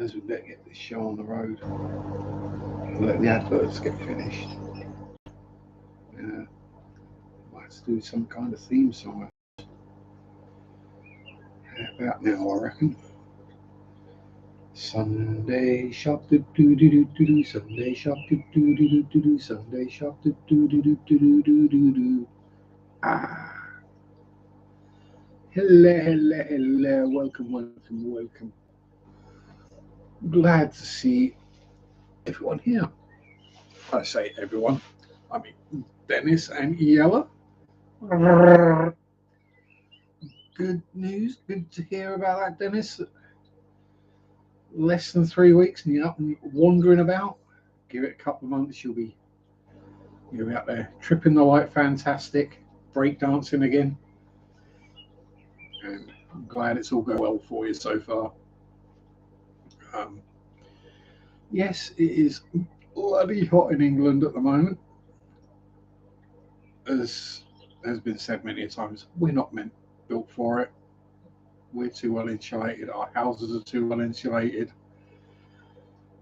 suppose we better get this show on the road. Let the adverts get finished. Yeah, might have to do some kind of theme song. About now, I reckon. Sunday shop do do do do do do. Sunday shop do do do do do do. Sunday shop do do do do do do do do. Ah. Hello. Welcome. Glad to see everyone here. I say everyone, I mean Dennis and Ella. Good news. Good to hear about that, Dennis. Less than 3 weeks and you're up and wandering about. Give it a couple of months, you'll be out there tripping the light, fantastic, breakdancing again. And I'm glad it's all going well for you so far. Yes, it is bloody hot in England at the moment. As has been said many times, we're not built for it. We're too well insulated. Our houses are too well insulated.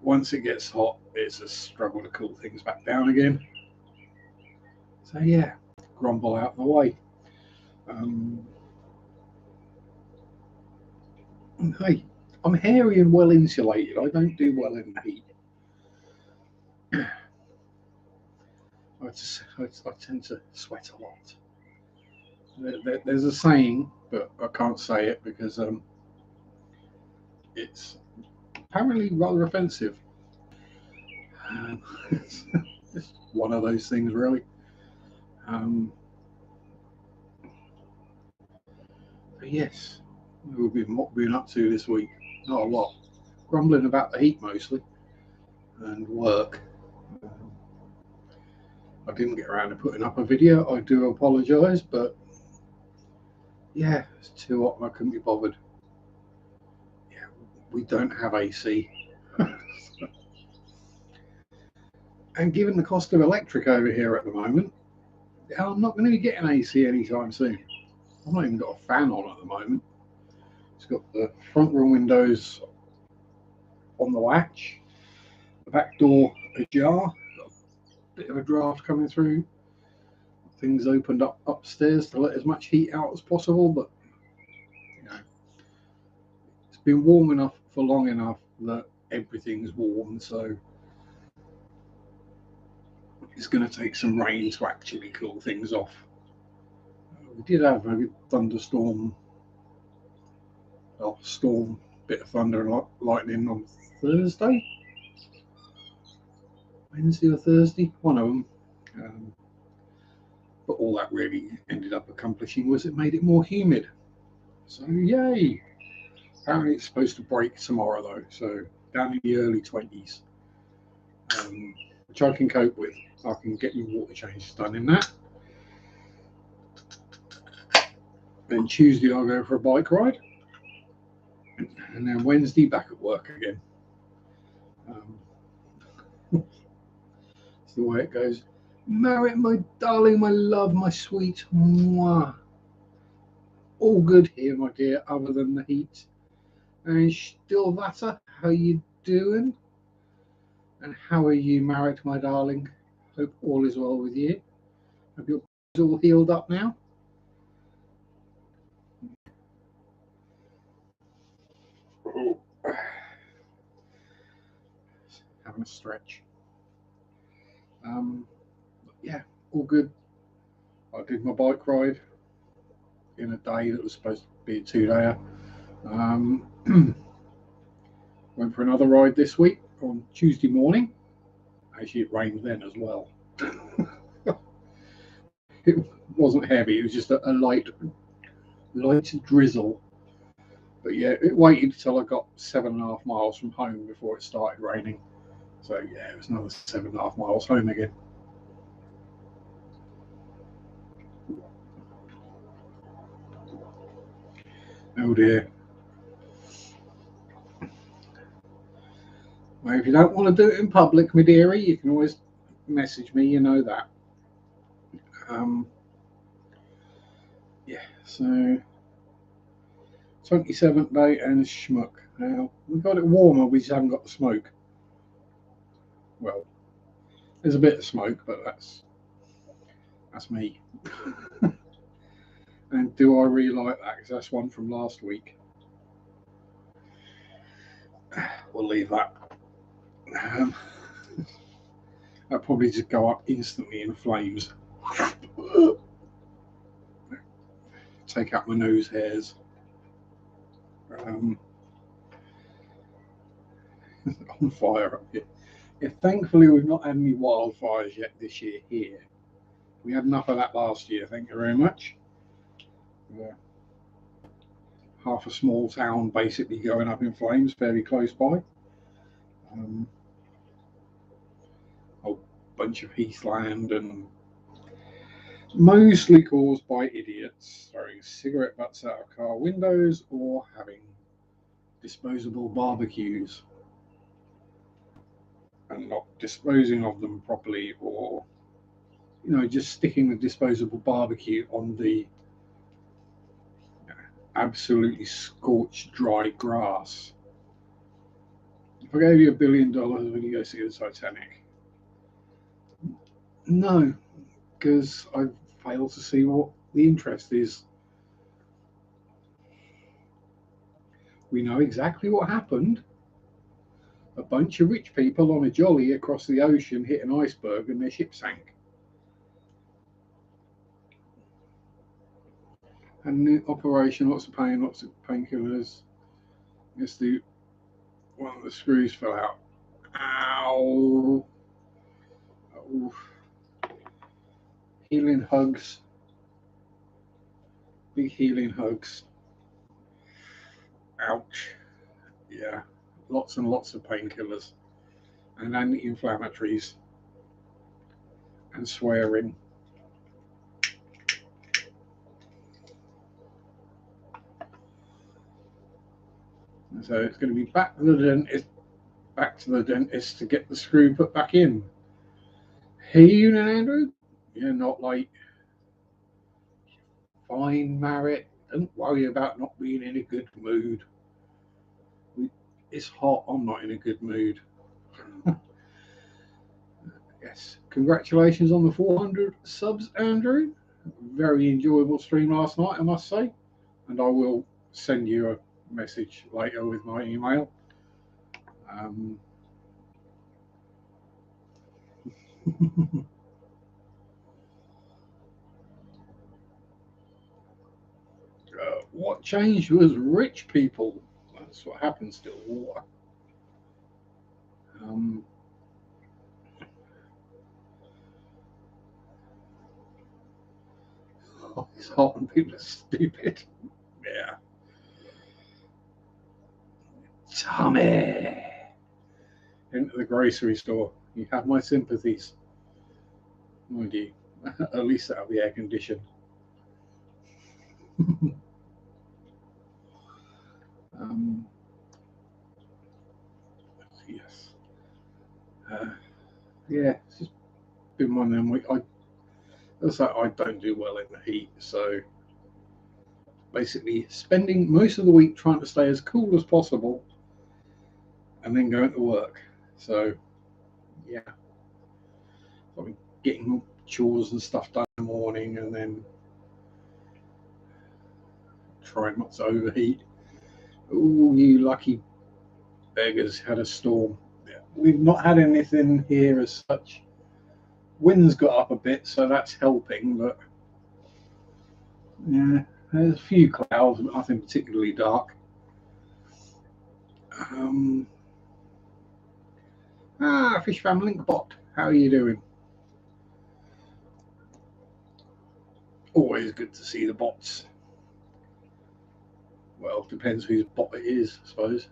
Once it gets hot, it's a struggle to cool things back down again. So yeah, grumble out of the way. Hey, I'm hairy and well insulated. I don't do well in the heat. I tend to sweat a lot. There's a saying, but I can't say it because it's apparently rather offensive. It's just one of those things, really. But yes, what we've been up to this week? Not a lot. Grumbling about the heat mostly, and work. I didn't get around to putting up a video. I do apologise, but yeah, it's too hot and I couldn't be bothered. Yeah, we don't have AC. And given the cost of electric over here at the moment, I'm not going to be getting AC anytime soon. I've not even got a fan on at the moment. It's got the front room windows on the latch, the back door ajar, got a bit of a draft coming through. Things opened up upstairs to let as much heat out as possible, but you know, it's been warm enough for long enough that everything's warm, so it's going to take some rain to actually cool things off. We did have a thunderstorm, bit of thunder and lightning on Thursday, Wednesday or Thursday, one of them. But all that really ended up accomplishing was it made it more humid. So yay! Apparently it's supposed to break tomorrow though, so down in the early 20s, which I can cope with. I can get your water changes done in that. Then Tuesday I'll go for a bike ride, and then Wednesday back at work again. It's the way it goes. Marriott, my darling, my love, my sweet, mwah. All good here, my dear, other than the heat. And still Vata, how you doing? And how are you, Marriott, my darling? Hope all is well with you. Hope you're all healed up now. Having a stretch. Yeah, all good. I did my bike ride in a day that was supposed to be a 2-dayer. Went for another ride this week on Tuesday morning. Actually, it rained then as well. It wasn't heavy, it was just a light drizzle. But yeah, it waited until I got 7.5 miles from home before it started raining. So yeah, it was another 7.5 miles home again. Oh dear. Well, if you don't want to do it in public, my dearie, you can always message me, you know that. Yeah, so 27th day and schmuck. Now, we got it warmer, we just haven't got the smoke. Well, there's a bit of smoke, but that's me. And do I really like that? Because that's one from last week. We'll leave that. That'll probably just go up instantly in flames. Take out my nose hairs. On fire up here. Yeah, thankfully, we've not had any wildfires yet this year here. We had enough of that last year, thank you very much. Half a small town basically going up in flames fairly close by. A bunch of heathland, and mostly caused by idiots throwing cigarette butts out of car windows or having disposable barbecues and not disposing of them properly, or just sticking the disposable barbecue on the absolutely scorched dry grass. If I gave you $1 billion, would you go see the Titanic? No, because I fail to see what the interest is. We know exactly what happened. A bunch of rich people on a jolly across the ocean hit an iceberg and their ship sank. And the operation, lots of pain, lots of painkillers. Guess one of the screws fell out. Ow! Oh. Healing hugs. Big healing hugs. Ouch. Yeah. Lots and lots of painkillers. And anti-inflammatories. And swearing. And so it's going to be back to the dentist to get the screw put back in. Hey, Ewan and Andrew? You're not late. Fine, Marriott. Don't worry about not being in a good mood. It's hot. I'm not in a good mood. Yes. Congratulations on the 400 subs, Andrew. Very enjoyable stream last night, I must say. And I will send you a message later with my email. What changed was rich people. That's what happens to water. It's hot and people are stupid. Yeah. Tommy! Into the grocery store. You have my sympathies. Mind you. At least that'll be air conditioned. Yes. Yeah, it's just been one of them weeks. I don't do well in the heat, so basically spending most of the week trying to stay as cool as possible and then going to work. So, yeah. I'm getting chores and stuff done in the morning and then trying not to overheat. Oh, you lucky beggars had a storm. Yeah. We've not had anything here as such. Wind's got up a bit, so that's helping, but yeah, there's a few clouds, but nothing particularly dark. Fish Fam Link Bot, how are you doing? Always good to see the bots. Well, depends whose bot it is, I suppose.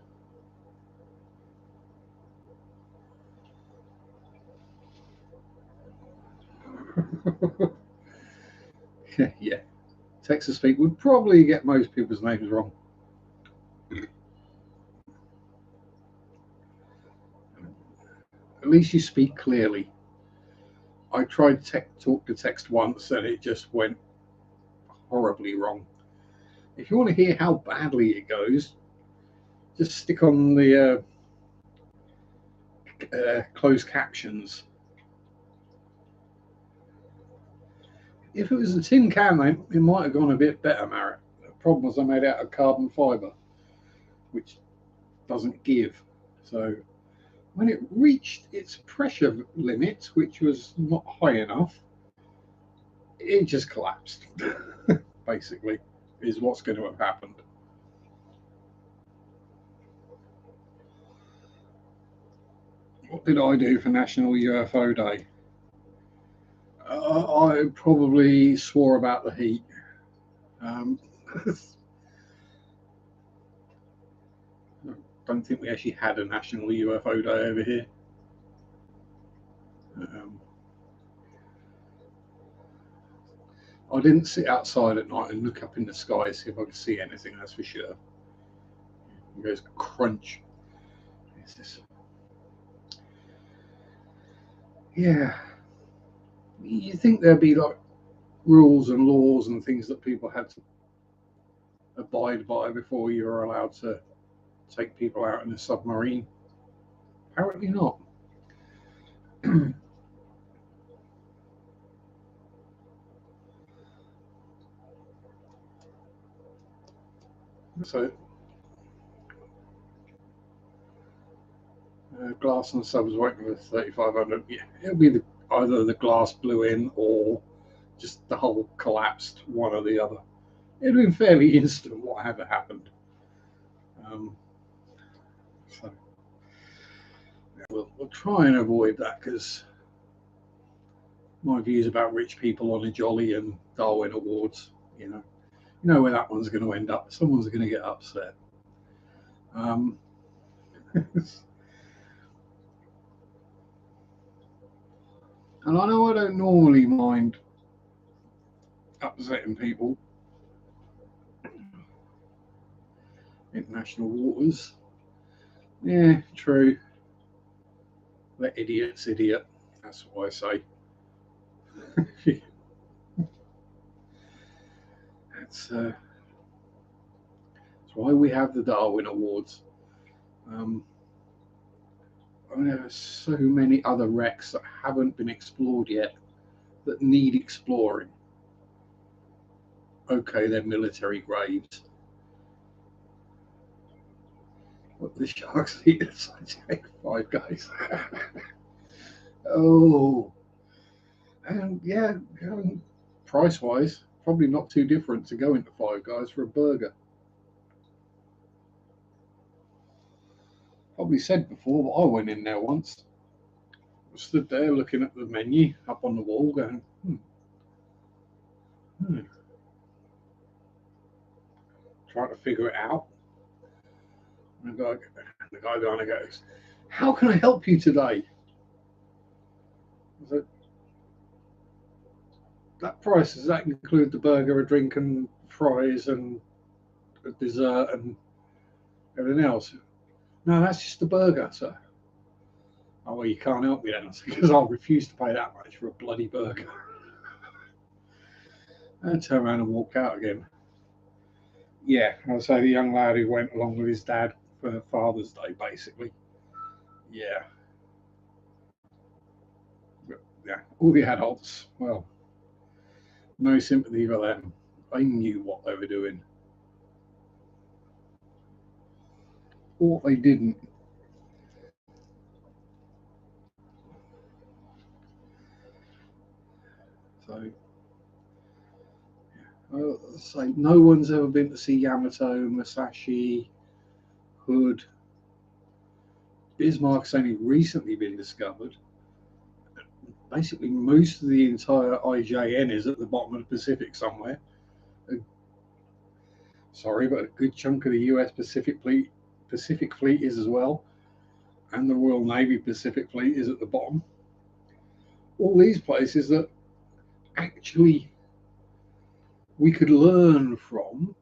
Yeah. Texas speak would probably get most people's names wrong. At least you speak clearly. I tried talk to text once and it just went horribly wrong. If you want to hear how badly it goes, just stick on the closed captions. If it was a tin can, it might have gone a bit better, Marek. The problem was I made it out of carbon fibre, which doesn't give. So when it reached its pressure limit, which was not high enough, it just collapsed. Basically, is what's going to have happened. What did I do for National UFO Day? I probably swore about the heat. I don't think we actually had a National UFO Day over here. I didn't sit outside at night and look up in the sky to see if I could see anything, that's for sure. It goes crunch. Yeah. You think there'd be like rules and laws and things that people had to abide by before you were allowed to take people out in a submarine? Apparently not. So glass and subs waiting for 3,500. Yeah, it'll be either the glass blew in or just the whole collapsed, one or the other. It'd been fairly instant whatever happened. So yeah, we'll try and avoid that, because my views about rich people on a jolly and Darwin Awards, you know where that one's going to end up. Someone's going to get upset. And I know I don't normally mind upsetting people. International waters. Yeah, true. Let idiots idiot. That's what I say. That's why we have the Darwin Awards. There are so many other wrecks that haven't been explored yet that need exploring. Okay, they're military graves. What the sharks eat inside Five Guys. Oh, and yeah, price wise, probably not too different to go into Five Guys for a burger. Probably said before, but I went in there once. I stood there looking at the menu up on the wall, going, trying to figure it out. And the guy behind it goes, "How can I help you today?" I said, "That price, does that include the burger, a drink, and fries, and a dessert, and everything else?" "No, that's just the burger, sir." "Oh, well, you can't help me then," because I'll refuse to pay that much for a bloody burger. And turned around and walked out again. Yeah, I'll say the young lad who went along with his dad for Father's Day, basically. Yeah. But, yeah, all the adults, well, no sympathy for them. They knew what they were doing. Or they didn't. So, I'll say no one's ever been to see Yamato, Musashi, Hood. Bismarck's only recently been discovered. Basically, most of the entire IJN is at the bottom of the Pacific somewhere. Sorry, but a good chunk of the US Pacific Fleet is as well, and the Royal Navy Pacific Fleet is at the bottom. All these places that actually we could learn from.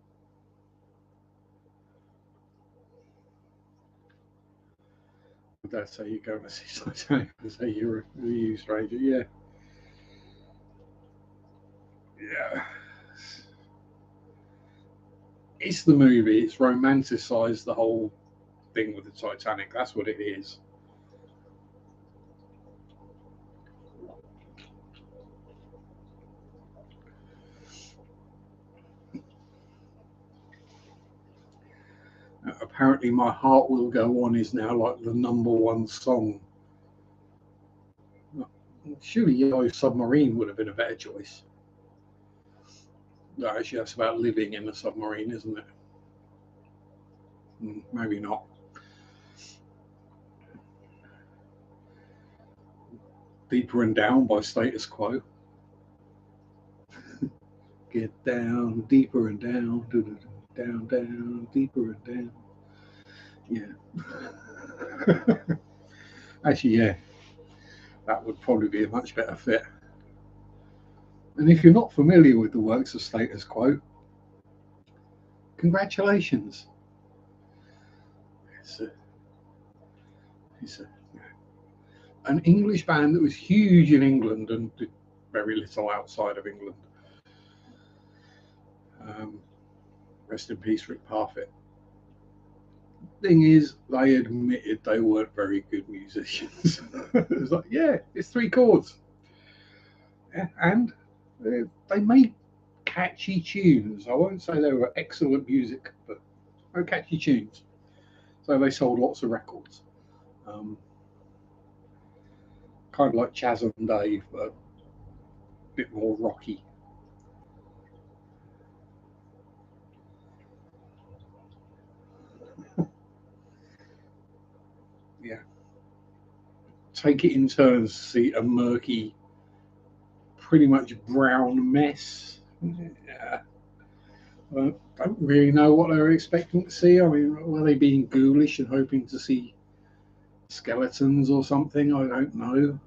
That's how you go and see Titanic. Say you're a EU stranger, yeah. Yeah. It's the movie. It's romanticized the whole thing with the Titanic. That's what it is. Apparently, My Heart Will Go On is now like the #1 song. Surely Yellow Submarine would have been a better choice. No, actually, that's about living in a submarine, isn't it? Maybe not. Deeper and Down by Status Quo. Get down, deeper and down, down, down, deeper and down. Yeah. Actually, yeah, that would probably be a much better fit. And if you're not familiar with the works of Status Quo, congratulations. It's, a, it's an English band that was huge in England and did very little outside of England. Rest in peace, Rick Parfitt. Thing is, they admitted they weren't very good musicians. It was like, yeah, it's 3 chords. Yeah, and they made catchy tunes. I won't say they were excellent music, but they were catchy tunes. So they sold lots of records. Kind of like Chaz and Dave, but a bit more rocky. Yeah. Take it in turns to see a murky, pretty much brown mess. Yeah. I don't really know what they were expecting to see. I mean, were they being ghoulish and hoping to see skeletons or something? I don't know.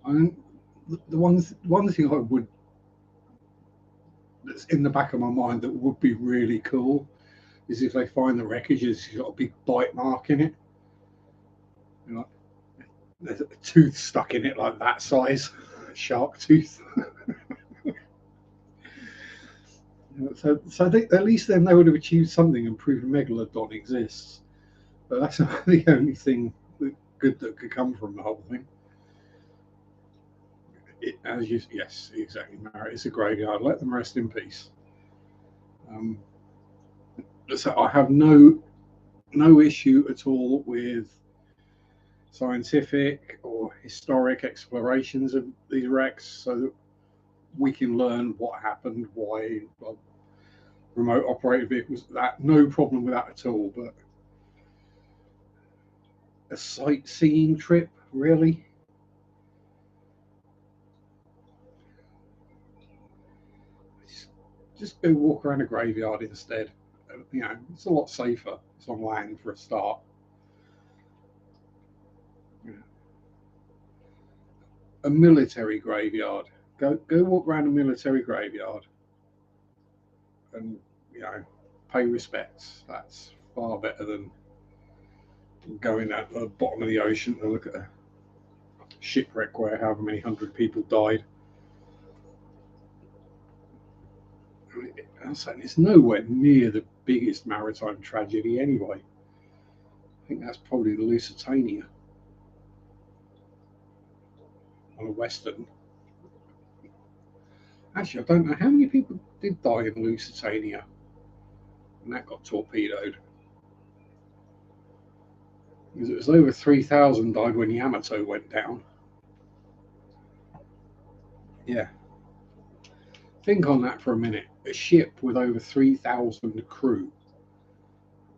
I mean, the one thing I would that's in the back of my mind that would be really cool is if they find the wreckage has got a big bite mark in it. You know, there's a tooth stuck in it like that size, shark tooth. So at least then they would have achieved something and proven Megalodon exists. But that's the only thing good that could come from the whole thing. Yes, exactly, Marriott. It's a graveyard. Let them rest in peace. Um, so I have no issue at all with scientific or historic explorations of these wrecks, so that we can learn what happened, why. Well, remote operated vehicles, that no problem with that at all. But a sightseeing trip, really? Just go walk around a graveyard instead. You know, it's a lot safer. It's on land for a start. You know, a military graveyard. Go walk around a military graveyard and pay respects. That's far better than going at the bottom of the ocean to look at a shipwreck where however many hundred people died. I'm saying it's nowhere near the biggest maritime tragedy anyway. I think that's probably the Lusitania on a western. Actually, I don't know how many people did die in Lusitania, and that got torpedoed. Because it was over 3,000 died when Yamato went down. Yeah. Think on that for a minute. A ship with over 3,000 crew,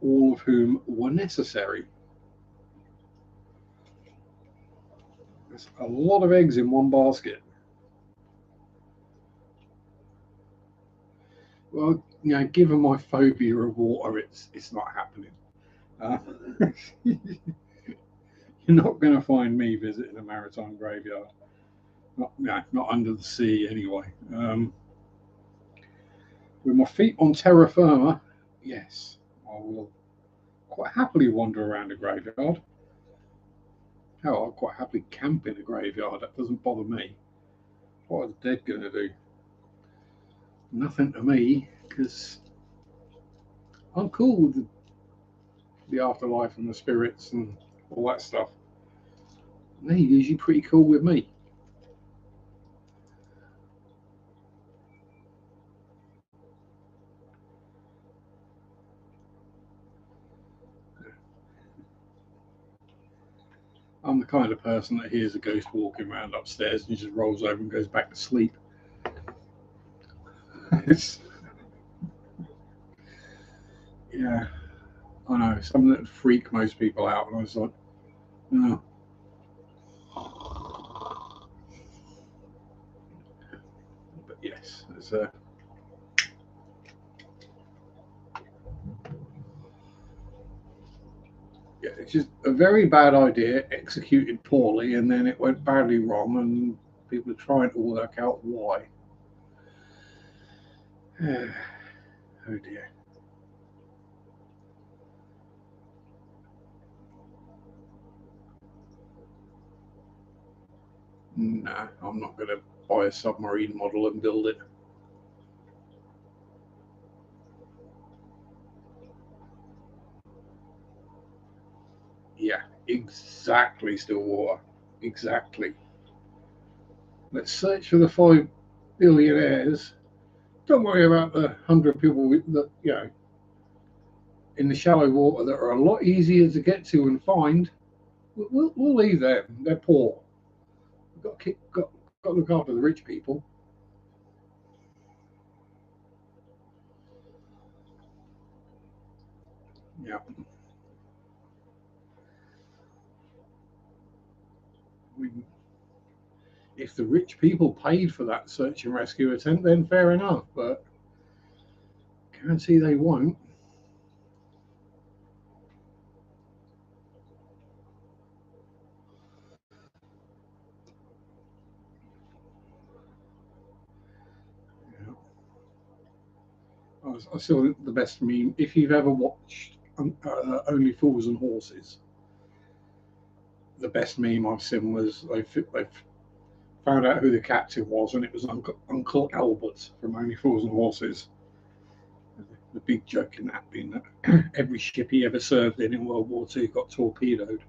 all of whom were necessary. That's a lot of eggs in one basket. Well, given my phobia of water, it's not happening. Uh, you're not going to find me visiting a maritime graveyard. Not under the sea anyway. With my feet on terra firma, yes, I will quite happily wander around a graveyard. Hell, I'll quite happily camp in a graveyard. That doesn't bother me. What are the dead going to do? Nothing to me, because I'm cool with the afterlife and the spirits and all that stuff. They're usually pretty cool with me. I'm the kind of person that hears a ghost walking around upstairs and just rolls over and goes back to sleep. It's, yeah, I know, something that would freak most people out. And I was like, no. But yes, yeah, it's just a very bad idea executed poorly, and then it went badly wrong, and people are trying to work out why. Oh dear. Nah, I'm not going to buy a submarine model and build it. Yeah, exactly, Stillwater. Exactly. Let's search for the 5 billionaires. Don't worry about the 100 people that, in the shallow water that are a lot easier to get to and find. We'll leave them. They're poor. We've got to look after the rich people. Yeah. We, if the rich people paid for that search and rescue attempt, then fair enough. But guarantee they won't. Yeah. I saw the best meme. If you've ever watched Only Fools and Horses, the best meme I've seen was they found out who the captain was, and it was Uncle Albert from Only Fools and Horses. The big joke in that being that every ship he ever served in World War II got torpedoed.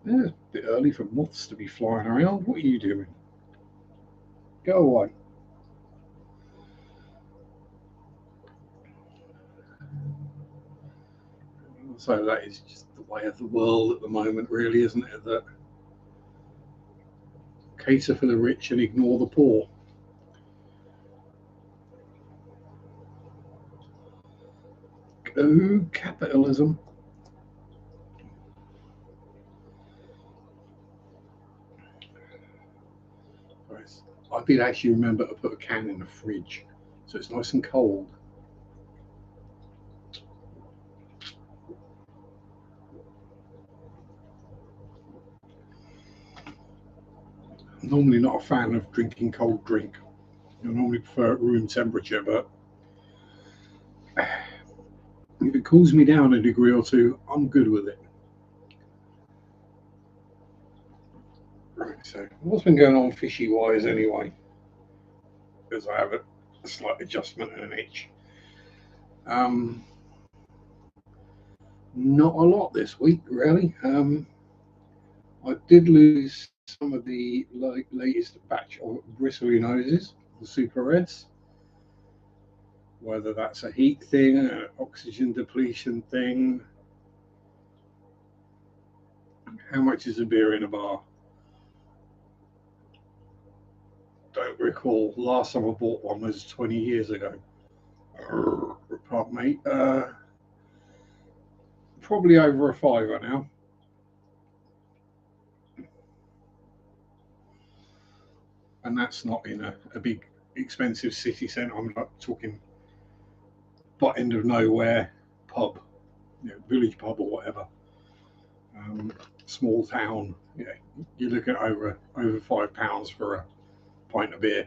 Yeah, it's a bit early for moths to be flying around. What are you doing? Go away. So that is just the way of the world at the moment, really, isn't it? That cater for the rich and ignore the poor. Oh, capitalism. I did actually remember to put a can in the fridge, so it's nice and cold. I'm normally not a fan of drinking cold drink. I normally prefer it room temperature, but if it cools me down a degree or two, I'm good with it. Right, so what's been going on fishy wise anyway? Because I have a slight adjustment and an itch. Um, Not a lot this week, really. I did lose some of the latest batch of bristly noses, the super reds. Whether that's a heat thing, an oxygen depletion thing. How much is a beer in a bar? Don't recall. Last time I bought one was 20 years ago. Pardon me. Probably over a fiver now. And that's not in a big expensive city centre. I'm not talking butt end of nowhere pub, village pub or whatever. Small town. Yeah, you're looking at over £5 for a pint of beer.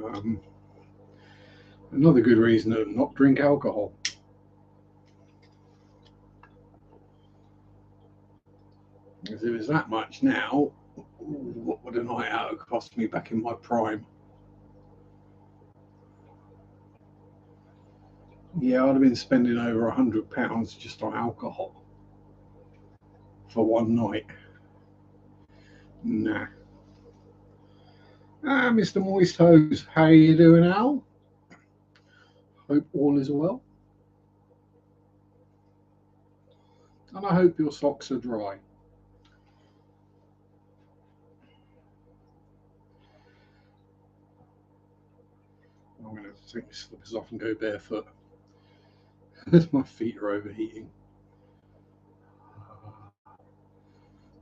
Um, Another good reason to not drink alcohol. If it was that much now, what would a night out have cost me back in my prime? Yeah, I'd have been spending over £100 just on alcohol for one night. Nah. Ah, Mr. Moist Hose, how are you doing, Al? Hope all is well. And I hope your socks are dry. I'm going to take my slippers off and go barefoot as my feet are overheating.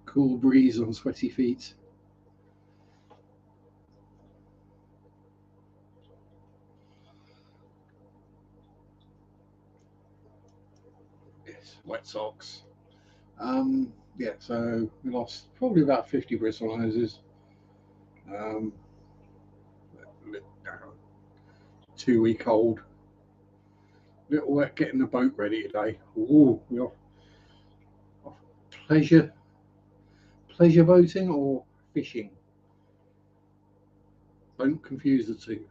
Cool breeze on sweaty feet. Yes, wet socks. Yeah, so we lost probably about 50 bristle noses. Um, 2-week-old. Little wet getting the boat ready today. Ooh, we're off pleasure boating or fishing. Don't confuse the two.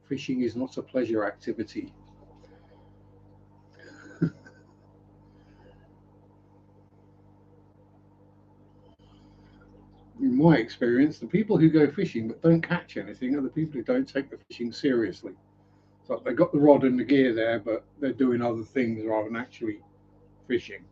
Fishing is not a pleasure activity. In my experience, the people who go fishing but don't catch anything are the people who don't take the fishing seriously. So they got the rod and the gear there, but they're doing other things rather than actually fishing.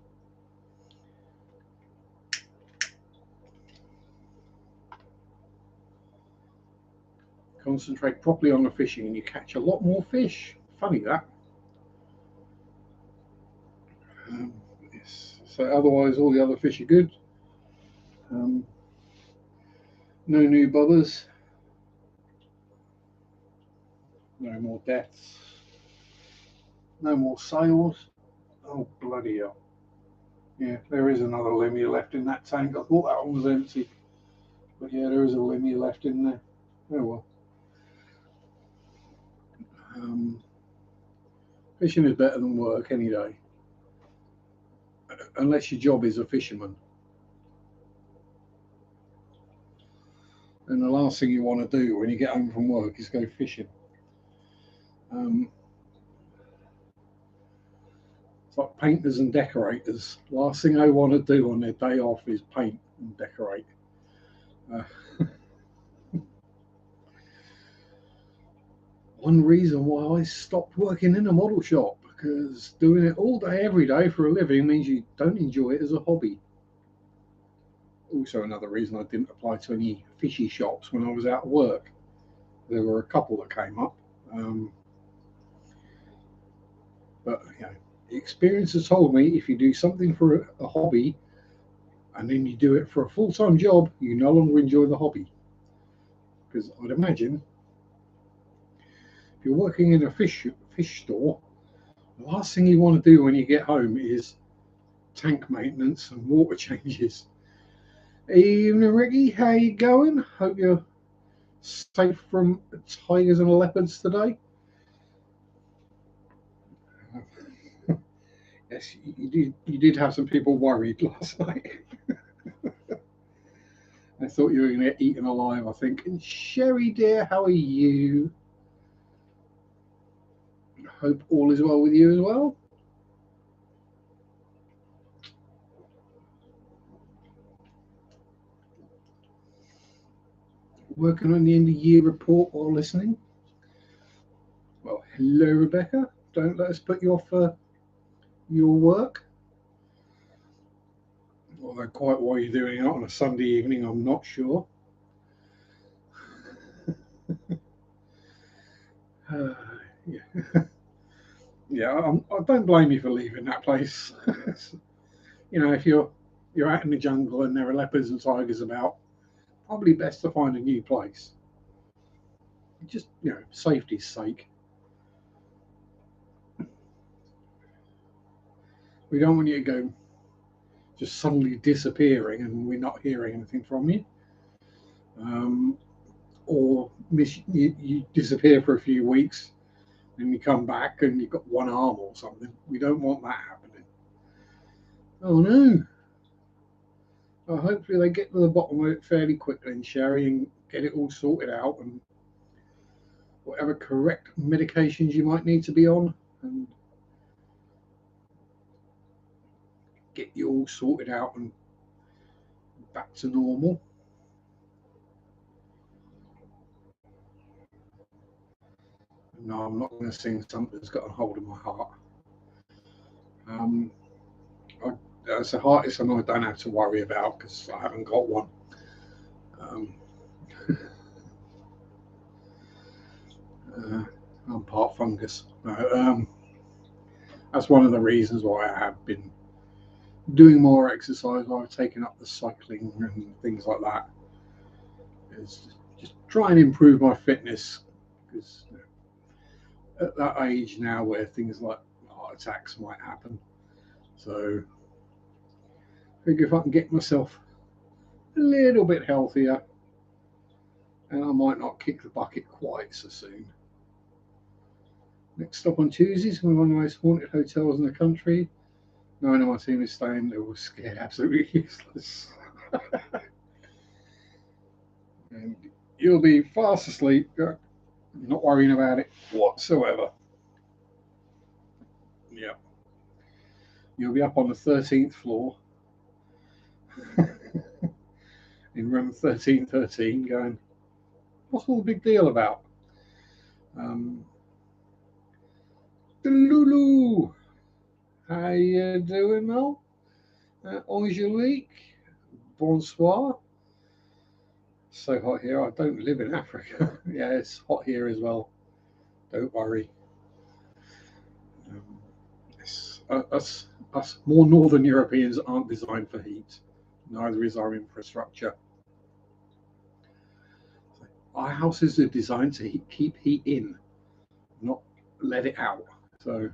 Concentrate properly on the fishing and you catch a lot more fish. Funny that. Yes. So otherwise, all the other fish are good. Um, no new bothers. No more deaths. No more sales. Oh, bloody hell. Yeah, there is another limia left in that tank. I thought that one was empty. But yeah, there is a limia left in there. Oh well. Um, Fishing is better than work any day. Unless your job is a fisherman. And the last thing you want to do when you get home from work is go fishing. Um, it's like painters and decorators. Last thing they want to do on their day off is paint and decorate. Uh, one reason why I stopped working in a model shop, because doing it all day, every day for a living means you don't enjoy it as a hobby. Also, another reason I didn't apply to any fishy shops when I was out of work. There were a couple that came up, but you know, experience has told me if you do something for a hobby and then you do it for a full-time job, you no longer enjoy the hobby. Because I'd imagine if you're working in a fish store, the last thing you want to do when you get home is tank maintenance and water changes. Evening, Ricky. How you going? Hope you're safe from tigers and leopards today. Yes, you did have some people worried last night. I thought you were going to get eaten alive, I think. And Sherry, dear, how are you? Hope all is well with you as well. Working on the end of year report while listening. Well, hello, Rebecca. Don't let us put you off your work. Although quite why you're doing it on a Sunday evening, I'm not sure. Yeah, yeah. I don't blame you for leaving that place. You know, if you're out in the jungle and there are leopards and tigers about, probably best to find a new place. Just safety's sake. We don't want you to go just suddenly disappearing and we're not hearing anything from you. Or you disappear for a few weeks and you come back and you've got one arm or something. We don't want that happening. Oh no. Well, hopefully they get to the bottom of it fairly quickly, and Sherry, and get it all sorted out, and whatever correct medications you might need to be on, and get you all sorted out and back to normal. No, I'm not going to sing something that's got a hold of my heart. Um, as a heart is something I don't have to worry about because I haven't got one. Um, I'm part fungus. That's one of the reasons why I have been doing more exercise. I've taken up the cycling and things like that. Is just try and improve my fitness because at that age now where things like heart attacks might happen. So I think if I can get myself a little bit healthier, and I might not kick the bucket quite so soon. Next stop on Tuesday is one of the most haunted hotels in the country. Nine of my team is staying. They were scared absolutely useless. And you'll be fast asleep, not worrying about it whatsoever. Yeah. You'll be up on the 13th floor in room 1313 going, what's all the big deal about? Um, Lulu, how you doing, Mel? Angelique, bonsoir. So hot here. I don't live in Africa. Yeah, it's hot here as well. Don't worry. Um, us more northern Europeans aren't designed for heat. Neither is our infrastructure. Our houses are designed to keep heat in, not let it out. So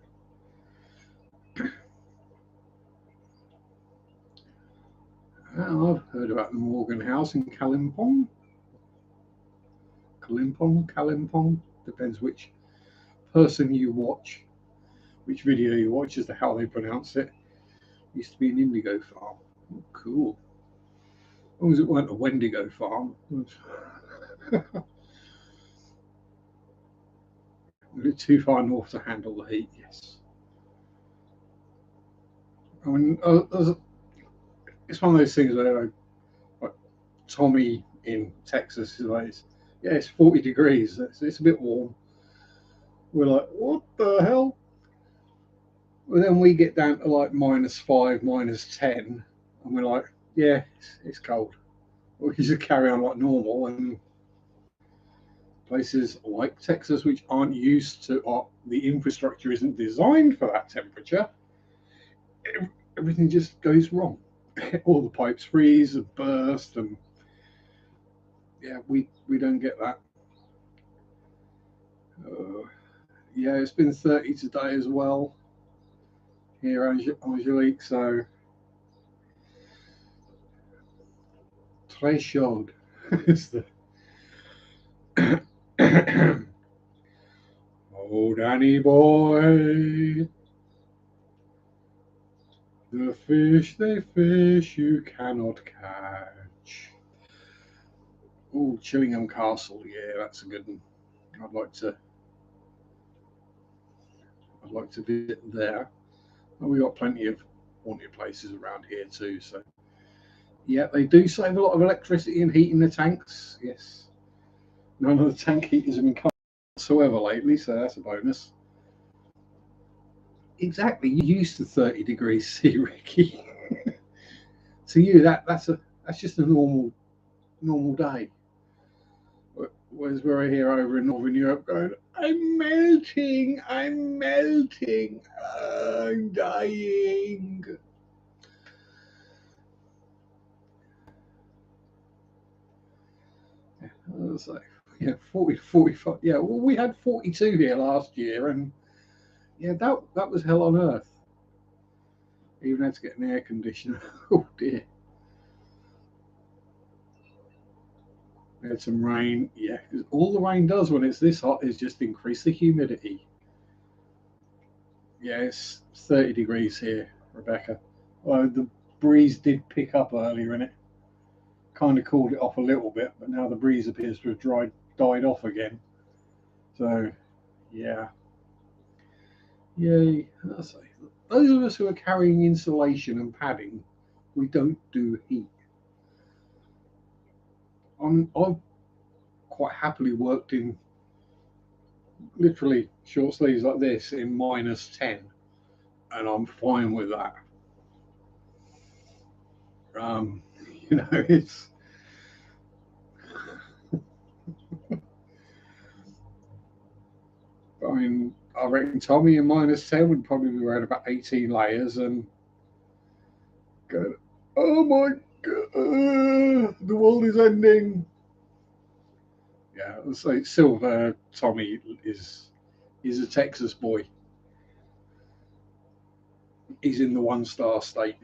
I've heard about the Morgan House in Kalimpong. Kalimpong. Depends which person you watch, which video you watch as to how they pronounce it. Used to be an indigo farm. Oh, cool. As long as it weren't a Wendigo farm. A bit too far north to handle the heat, yes. I mean, it's one of those things where like Tommy in Texas is like, yeah, it's 40 degrees. It's a bit warm. We're like, what the hell? Well, then we get down to like -5, -10, and we're like, yeah, it's cold. We can just carry on like normal. And places like Texas, which aren't used to, or the infrastructure isn't designed for that temperature, everything just goes wrong. All the pipes freeze and burst, and yeah, we don't get that. Uh, yeah, it's been 30 today as well here, Angelique. So très chaud is the oh, Danny boy, the fish they fish you cannot catch. Oh, Chillingham Castle, yeah, that's a good one. I'd like to, I'd like to visit there. And we got plenty of haunted places around here too. So yeah, they do save a lot of electricity in heating the tanks. Yes, none of the tank heaters have been cut whatsoever lately, so that's a bonus. Exactly, you're used to 30 degrees C, Ricky. To you, that's just a normal day. Whereas we're here over in Northern Europe going, I'm melting, I'm dying. I was like, yeah, 40, 45. Yeah, well, we had 42 here last year, and yeah, that was hell on earth. Even had to get an air conditioner. Oh dear. We had some rain. Yeah, because all the rain does when it's this hot is just increase the humidity. Yeah, it's 30 degrees here, Rebecca. Well, the breeze did pick up earlier in it. kind of cooled it off a little bit, but now the breeze appears to have died off again. So, yeah. Yay. I say, those of us who are carrying insulation and padding, we don't do heat. I've quite happily worked in literally short sleeves like this in -10, and I'm fine with that. You know, it's I mean, I reckon Tommy in -10 would probably be wearing about 18 layers and go, oh my god, the world is ending. Yeah, so Silver Tommy is a Texas boy. He's in the 1-star state.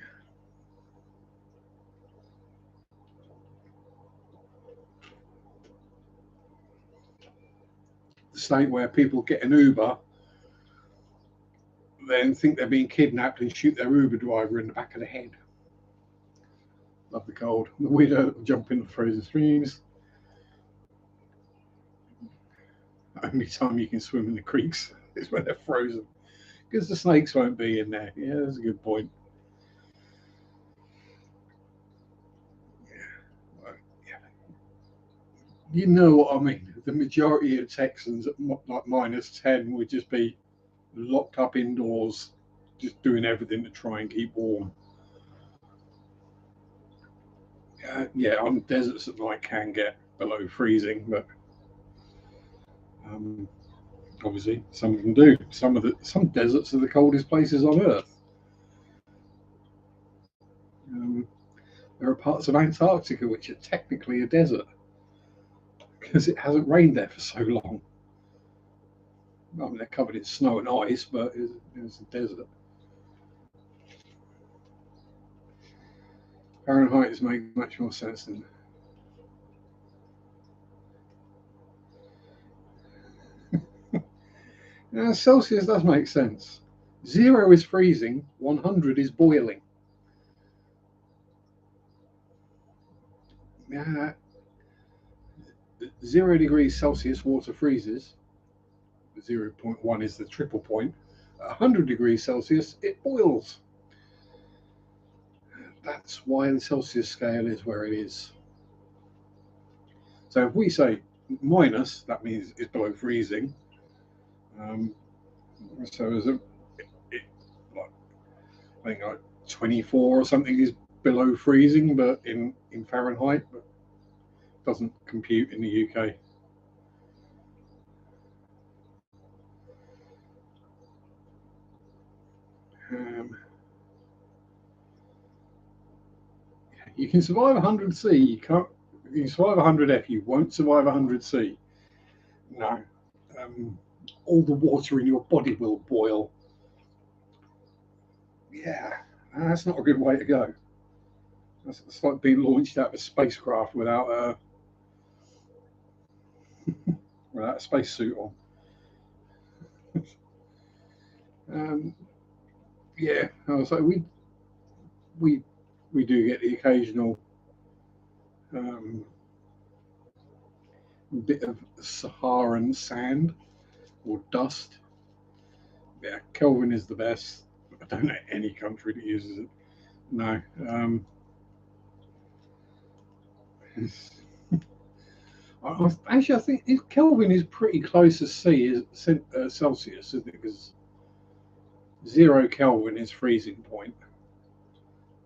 The state where people get an Uber, then think they're being kidnapped and shoot their Uber driver in the back of the head. Love the cold. The widow jump in the frozen streams. Only time you can swim in the creeks is when they're frozen, because the snakes won't be in there. Yeah, that's a good point. Yeah. You know what I mean. The majority of Texans at like -10 would just be locked up indoors, just doing everything to try and keep warm. Yeah, on deserts at night can get below freezing, but obviously some of them do. Some deserts are the coldest places on Earth. There are parts of Antarctica which are technically a desert because it hasn't rained there for so long. I mean, they're covered in snow and ice, but it's a desert. Fahrenheit is making much more sense than. Celsius does make sense. 0 is freezing, 100 is boiling. 0 degrees Celsius water freezes. 0.1 is the triple point. 100 degrees Celsius, it boils. That's why the Celsius scale is where it is. So if we say minus, that means it's below freezing. So as I think like 24 or something is below freezing, but in Fahrenheit, but doesn't compute in the UK. You can survive 100C. You can survive 100F. You won't survive 100C. No. All the water in your body will boil. Yeah, that's not a good way to go. It's like being launched out of a spacecraft without a spacesuit on. Yeah, I was like, we do get the occasional bit of Saharan sand or dust. Yeah, Kelvin is the best. I don't know any country that uses it. No. Actually, I think Kelvin is pretty close to Celsius, isn't it? Because 0 Kelvin is freezing point.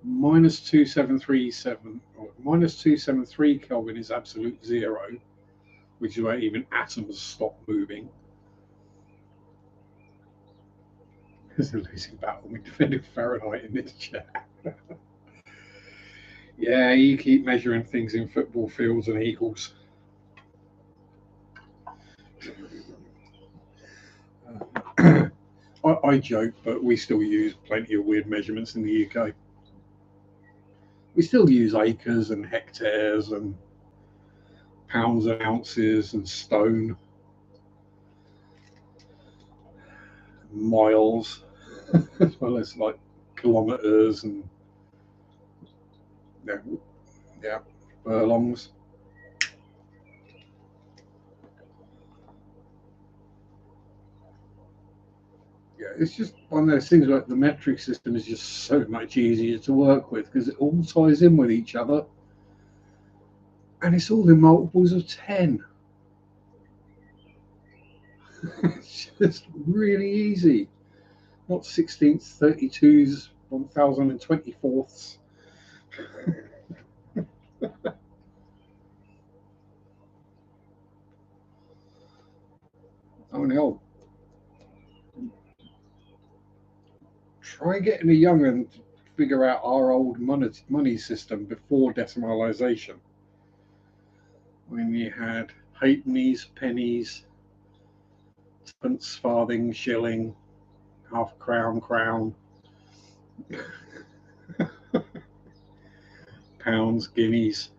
-2737 or -273 Kelvin is absolute 0, which is where even atoms stop moving. There's a losing battle. We defended Fahrenheit in this chat. Yeah, you keep measuring things in football fields and equals. I joke, but we still use plenty of weird measurements in the UK. We still use acres and hectares and pounds and ounces and stone, miles, as well as like kilometers and yeah. furlongs. Yeah, it's just one of those things where the metric system is just so much easier to work with because it all ties in with each other, and it's all in multiples of 10. It's just really easy. Not 16ths, 32s, 1024ths. Oh no. Try getting a young'un to figure out our old money system before decimalisation. When you had halfpennies, pennies, pence, farthing, shilling, half crown, crown, pounds, guineas.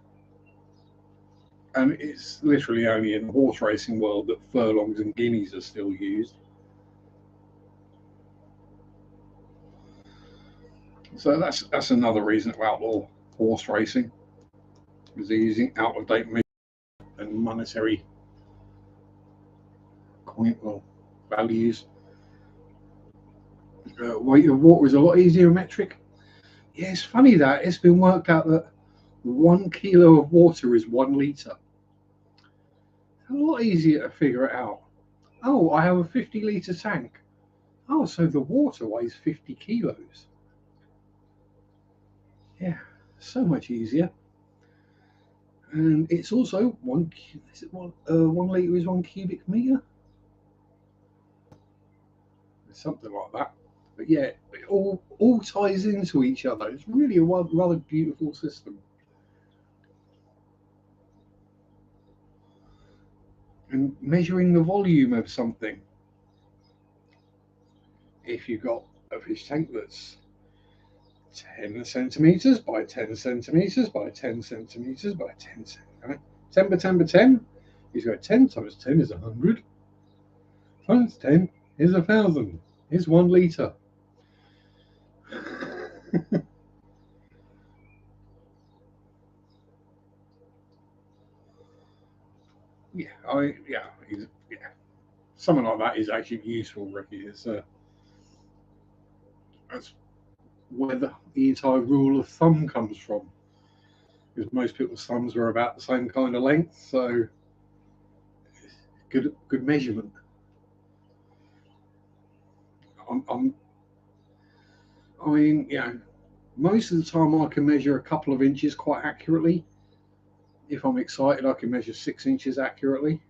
And it's literally only in the horse racing world that furlongs and guineas are still used. So that's another reason to outlaw horse racing, is they're using out of date and monetary coin values. Weight of water is a lot easier in metric. Yeah, it's funny that it's been worked out that 1 kilo of water is 1 litre. A lot easier to figure it out. Oh, I have a 50-litre tank. Oh, so the water weighs 50 kilos. Yeah, so much easier. And it's also is it 1 litre is 1 cubic meter? Something like that. But yeah, it all ties into each other. It's really a rather beautiful system. And measuring the volume of something. If you've got a fish tank that's 10 centimeters by 10 centimeters by 10 centimeters by 10 centimeters, 10 by 10 by 10, he's got 10 times 10 is 100, times 10 is 1,000, is 1 litre. Yeah, something like that is actually useful, Ricky. That's where the entire rule of thumb comes from, because most people's thumbs are about the same kind of length, so good measurement. I'm I mean, most of the time I can measure a couple of inches quite accurately. If I'm excited, I can measure 6 inches accurately.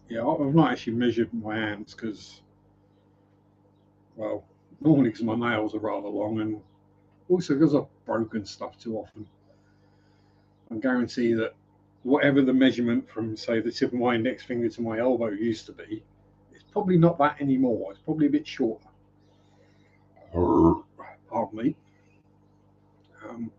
Yeah, I've not actually measured my hands because, well, normally because my nails are rather long, and also because I've broken stuff too often. I guarantee that whatever the measurement from, say, the tip of my index finger to my elbow used to be, it's probably not that anymore. It's probably a bit shorter. Pardon me. Um,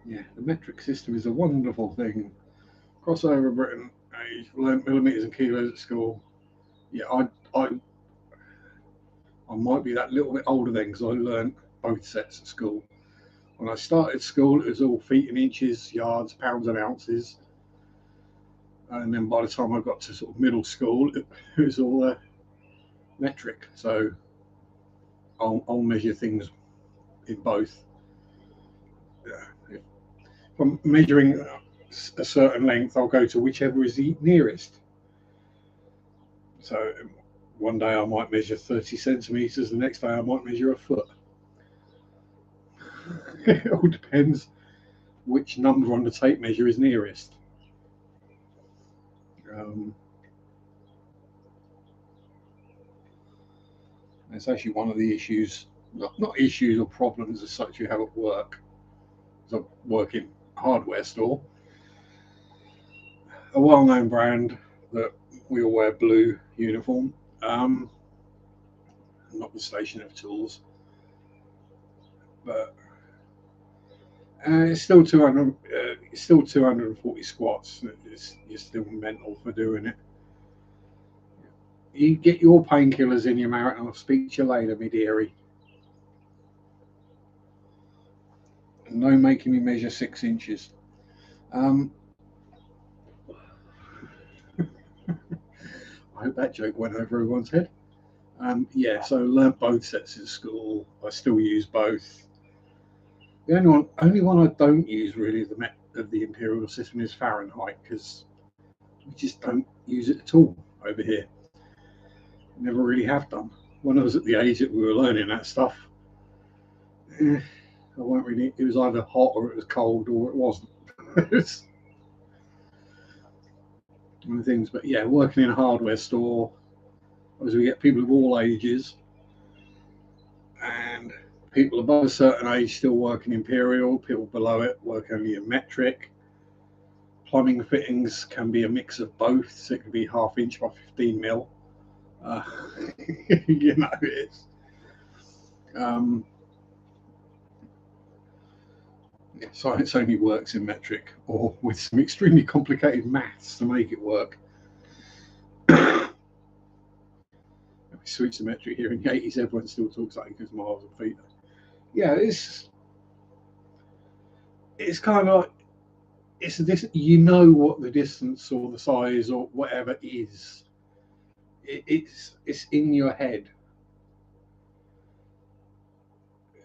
yeah, the metric system is a wonderful thing. Crossover Britain, I learned millimeters and kilos at school. Yeah, I might be that little bit older then because I learned both sets at school. When I started school, it was all feet and inches, yards, pounds and ounces. And then by the time I got to sort of middle school, it was all metric. So I'll measure things in both. If I'm measuring a certain length, I'll go to whichever is the nearest. So one day I might measure 30 centimeters, the next day I might measure a foot. It all depends which number on the tape measure is nearest. Um, it's actually one of the issues, not issues or problems as such you have at work. I work in a hardware store, a well-known brand that we all wear blue uniform. not the station of tools. But it's still 200. It's still 240 squats. You're still mental for doing it. You get your painkillers in your mouth, and I'll speak to you later, me dearie. No making me measure 6 inches. I hope that joke went over everyone's head. Yeah, so I learnt both sets at school. I still use both. The only one I don't use really of the imperial system is Fahrenheit, because we just don't use it at all over here. Never really have done. When I was at the age that we were learning that stuff, I weren't really. It was either hot or it was cold or it wasn't. It's one of the things. But yeah, working in a hardware store, as we get people of all ages, and people above a certain age still working imperial, people below it work only in metric. Plumbing fittings can be a mix of both, so it can be 1/2 inch by 15 mil. You know, science only works in metric or with some extremely complicated maths to make it work. We switch to metric here in the 80s, everyone still talks like acres, miles, and feet. Yeah, it's kind of like you know what the distance or the size or whatever is. It's in your head.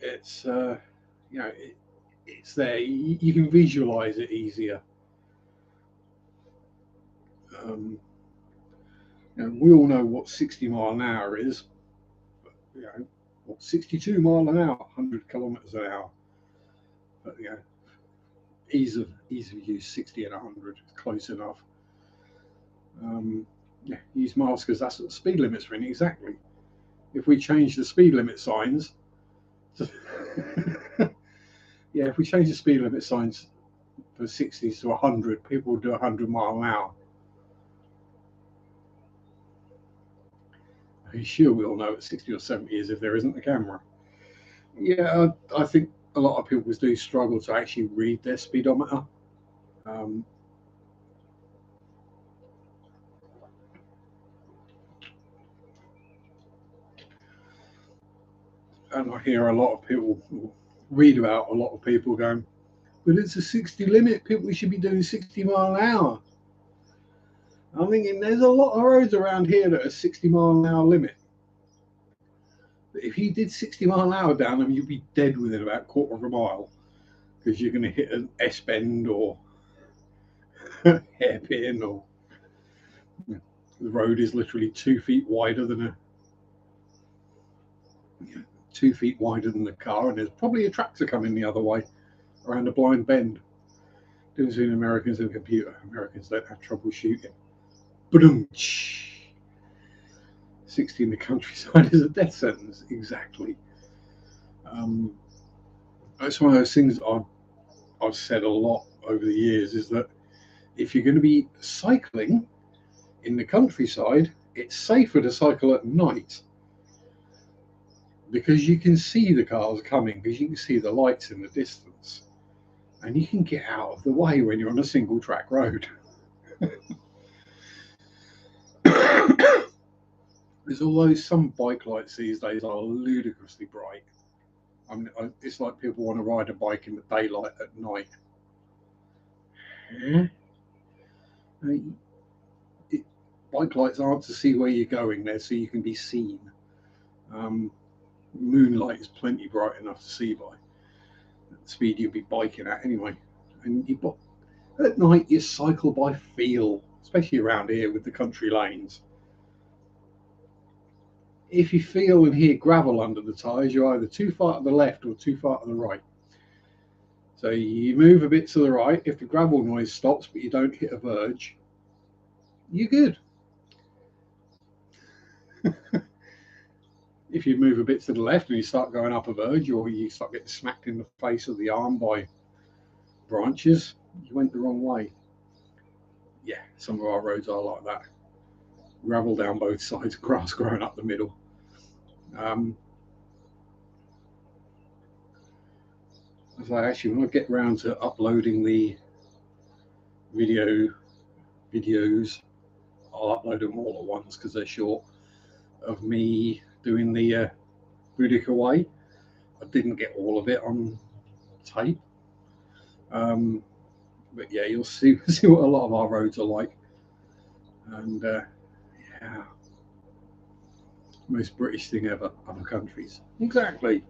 It's it's there. You can visualize it easier. We all know what 60 mile an hour is. But, 62 mile an hour, 100 kilometers an hour. But ease of use, 60 and 100 is close enough. Use miles because that's what the speed limits are in exactly. If we change the speed limit signs, if we change the speed limit signs for 60s to 100, people will do 100 mile an hour. I'm sure we all know what 60 or 70 is if there isn't a camera. Yeah, I think a lot of people do struggle to actually read their speedometer. And I hear a lot of people read about a lot of people going, but it's a 60 limit, people should be doing 60 mile an hour. I'm thinking there's a lot of roads around here that are 60 mile an hour limit. But if you did 60 mile an hour down them, you'd be dead within about 1/4 of a mile, because you're going to hit an S bend or hairpin, or the road is literally 2 feet wider than 2 feet wider than the car, and there's probably a tractor coming the other way around a blind bend. Difference between Americans and a computer. Americans don't have trouble shooting. Boom. 60 in the countryside is a death sentence. Exactly. That's one of those things I've said a lot over the years, is that if you're going to be cycling in the countryside, it's safer to cycle at night, because you can see the cars coming, because you can see the lights in the distance, and you can get out of the way when you're on a single track road. There's although some bike lights these days are ludicrously bright. I mean, it's like people want to ride a bike in the daylight at night. Bike lights aren't to see where you're going, there so you can be seen. Moonlight is plenty bright enough to see by. At the speed you'll be biking at anyway. And at night you cycle by feel, especially around here with the country lanes. If you feel and hear gravel under the tyres, you're either too far to the left or too far to the right. So you move a bit to the right. If the gravel noise stops but you don't hit a verge, you're good. If you move a bit to the left and you start going up a verge, or you start getting smacked in the face of the arm by branches, you went the wrong way. Yeah, some of our roads are like that. Gravel down both sides, grass growing up the middle. Um, as I actually, when I get around to uploading the videos, I'll upload them all at once because they're short, of me doing the Boudica way. I didn't get all of it on tape. But yeah, you'll see see what a lot of our roads are like. And yeah, most British thing ever, other countries. Exactly.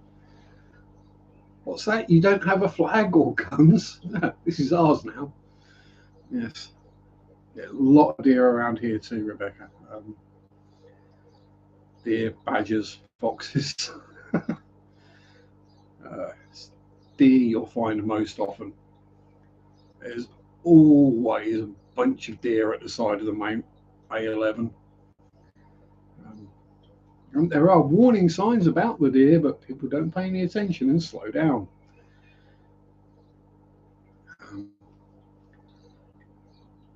What's that? You don't have a flag or guns? No, this is ours now. Yes. Yeah, a lot of deer around here too, Rebecca. Deer, badgers, foxes. uh, Deer you'll find most often. There's always a bunch of deer at the side of the main A11. And there are warning signs about the deer, but people don't pay any attention and slow down.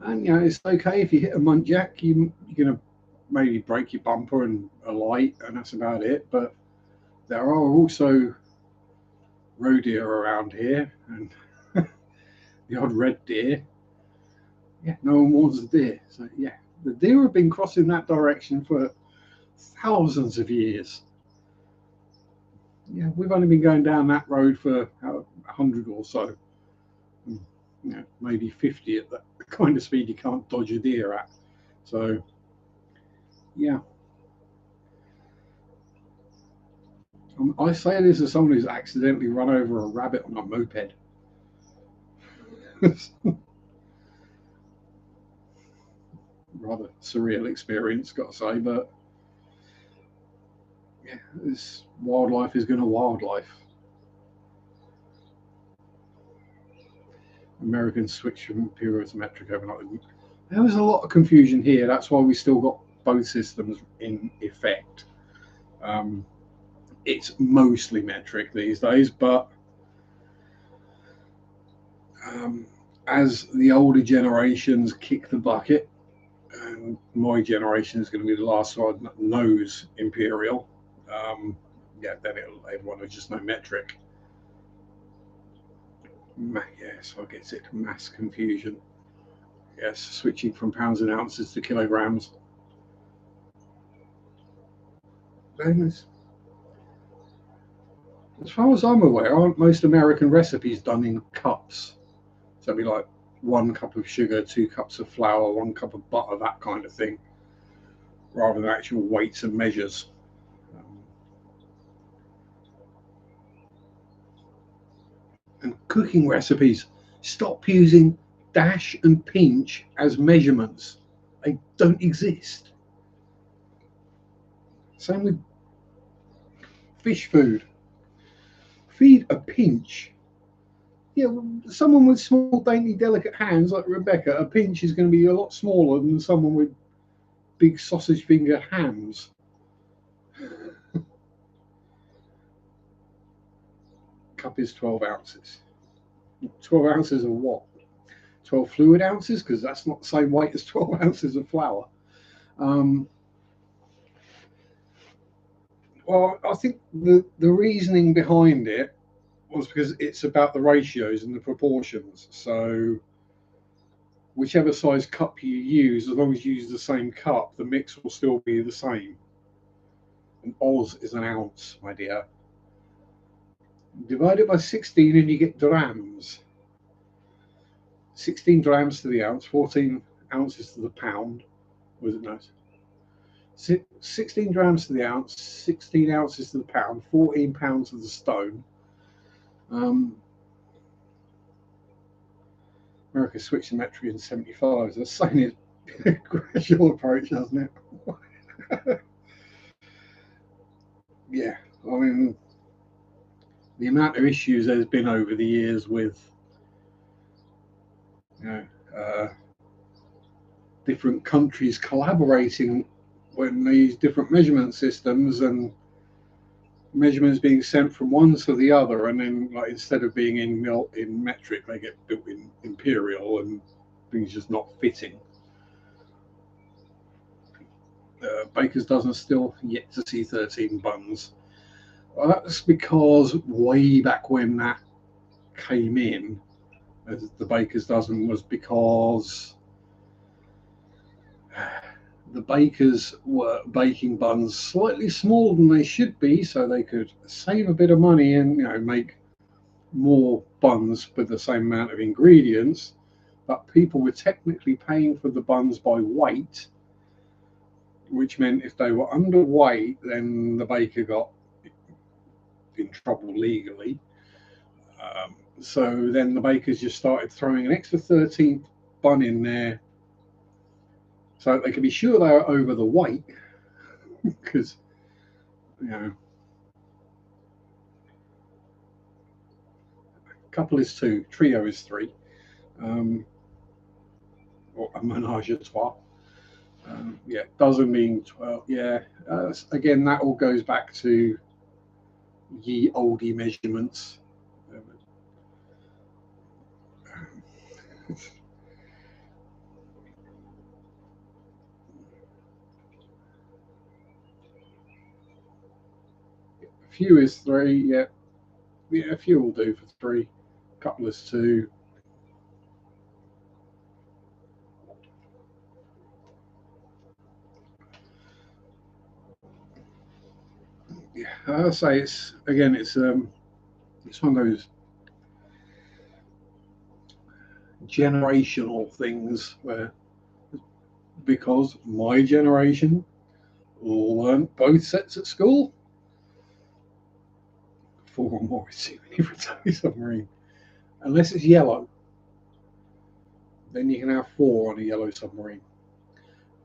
And you know, it's okay if you hit a muntjac, you're going to maybe break your bumper and a light, and that's about it. But there are also roe deer around here, and the odd red deer. Yeah, no one warns the deer. So yeah, the deer have been crossing that direction for thousands of years. Yeah, we've only been going down that road for 100 or so. You know, maybe 50 at the kind of speed you can't dodge a deer at. So yeah, I say this as someone who's accidentally run over a rabbit on a moped. Rather surreal experience, got to say, but yeah, this wildlife is going to wildlife. Americans switch from imperial to metric overnight. There was a lot of confusion here. That's why we still got both systems in effect. Um, it's mostly metric these days, but um, as the older generations kick the bucket, and my generation is going to be the last one that knows imperial. Yeah, then everyone will just know metric. Yes, I guess it mass confusion. Yes, switching from pounds and ounces to kilograms. As far as I'm aware, aren't most American recipes done in cups? So it'd be like 1 cup of sugar, 2 cups of flour, 1 cup of butter, that kind of thing, rather than actual weights and measures. And cooking recipes, stop using dash and pinch as measurements. They don't exist. Same with fish food. Feed a pinch. Yeah, someone with small, dainty, delicate hands like Rebecca, a pinch is going to be a lot smaller than someone with big sausage finger hands. Cup is 12 ounces. 12 ounces of what? 12 fluid ounces? Because that's not the same weight as 12 ounces of flour. Well, I think the reasoning behind it was because it's about the ratios and the proportions. So whichever size cup you use, as long as you use the same cup, the mix will still be the same. An Oz is an ounce, my dear. Divide it by 16 and you get drams. 16 drams to the ounce, 14 ounces to the pound. Was it nice? 16 drams to the ounce, 16 ounces to the pound, 14 pounds to the stone. America switched to metric in 75. So that's saying it's a gradual approach, hasn't it? Yeah, I mean, the amount of issues there's been over the years with, you know, different countries collaborating when they use different measurement systems and measurements being sent from one to the other, and then like instead of being in metric, they get built in imperial, and things just not fitting. baker's dozen still yet to see 13 buns. Well, that's because way back when that came in as the baker's dozen was because the bakers were baking buns slightly smaller than they should be, so they could save a bit of money and make more buns with the same amount of ingredients. But people were technically paying for the buns by weight, which meant if they were underweight, then the baker got in trouble legally. So then the bakers just started throwing an extra 13th bun in there so they could be sure they were over the weight, because a couple is 2, trio is 3, or a menage a trois. Dozen being 12. Again, that all goes back to ye olde measurements. A few is 3, yeah. A few will do for 3. A couple is 2. Yeah, I'll say it's one of those generational things where, because my generation learned both sets at school, 4 or more is too many for a toy submarine. Unless it's yellow, then you can have 4 on a yellow submarine.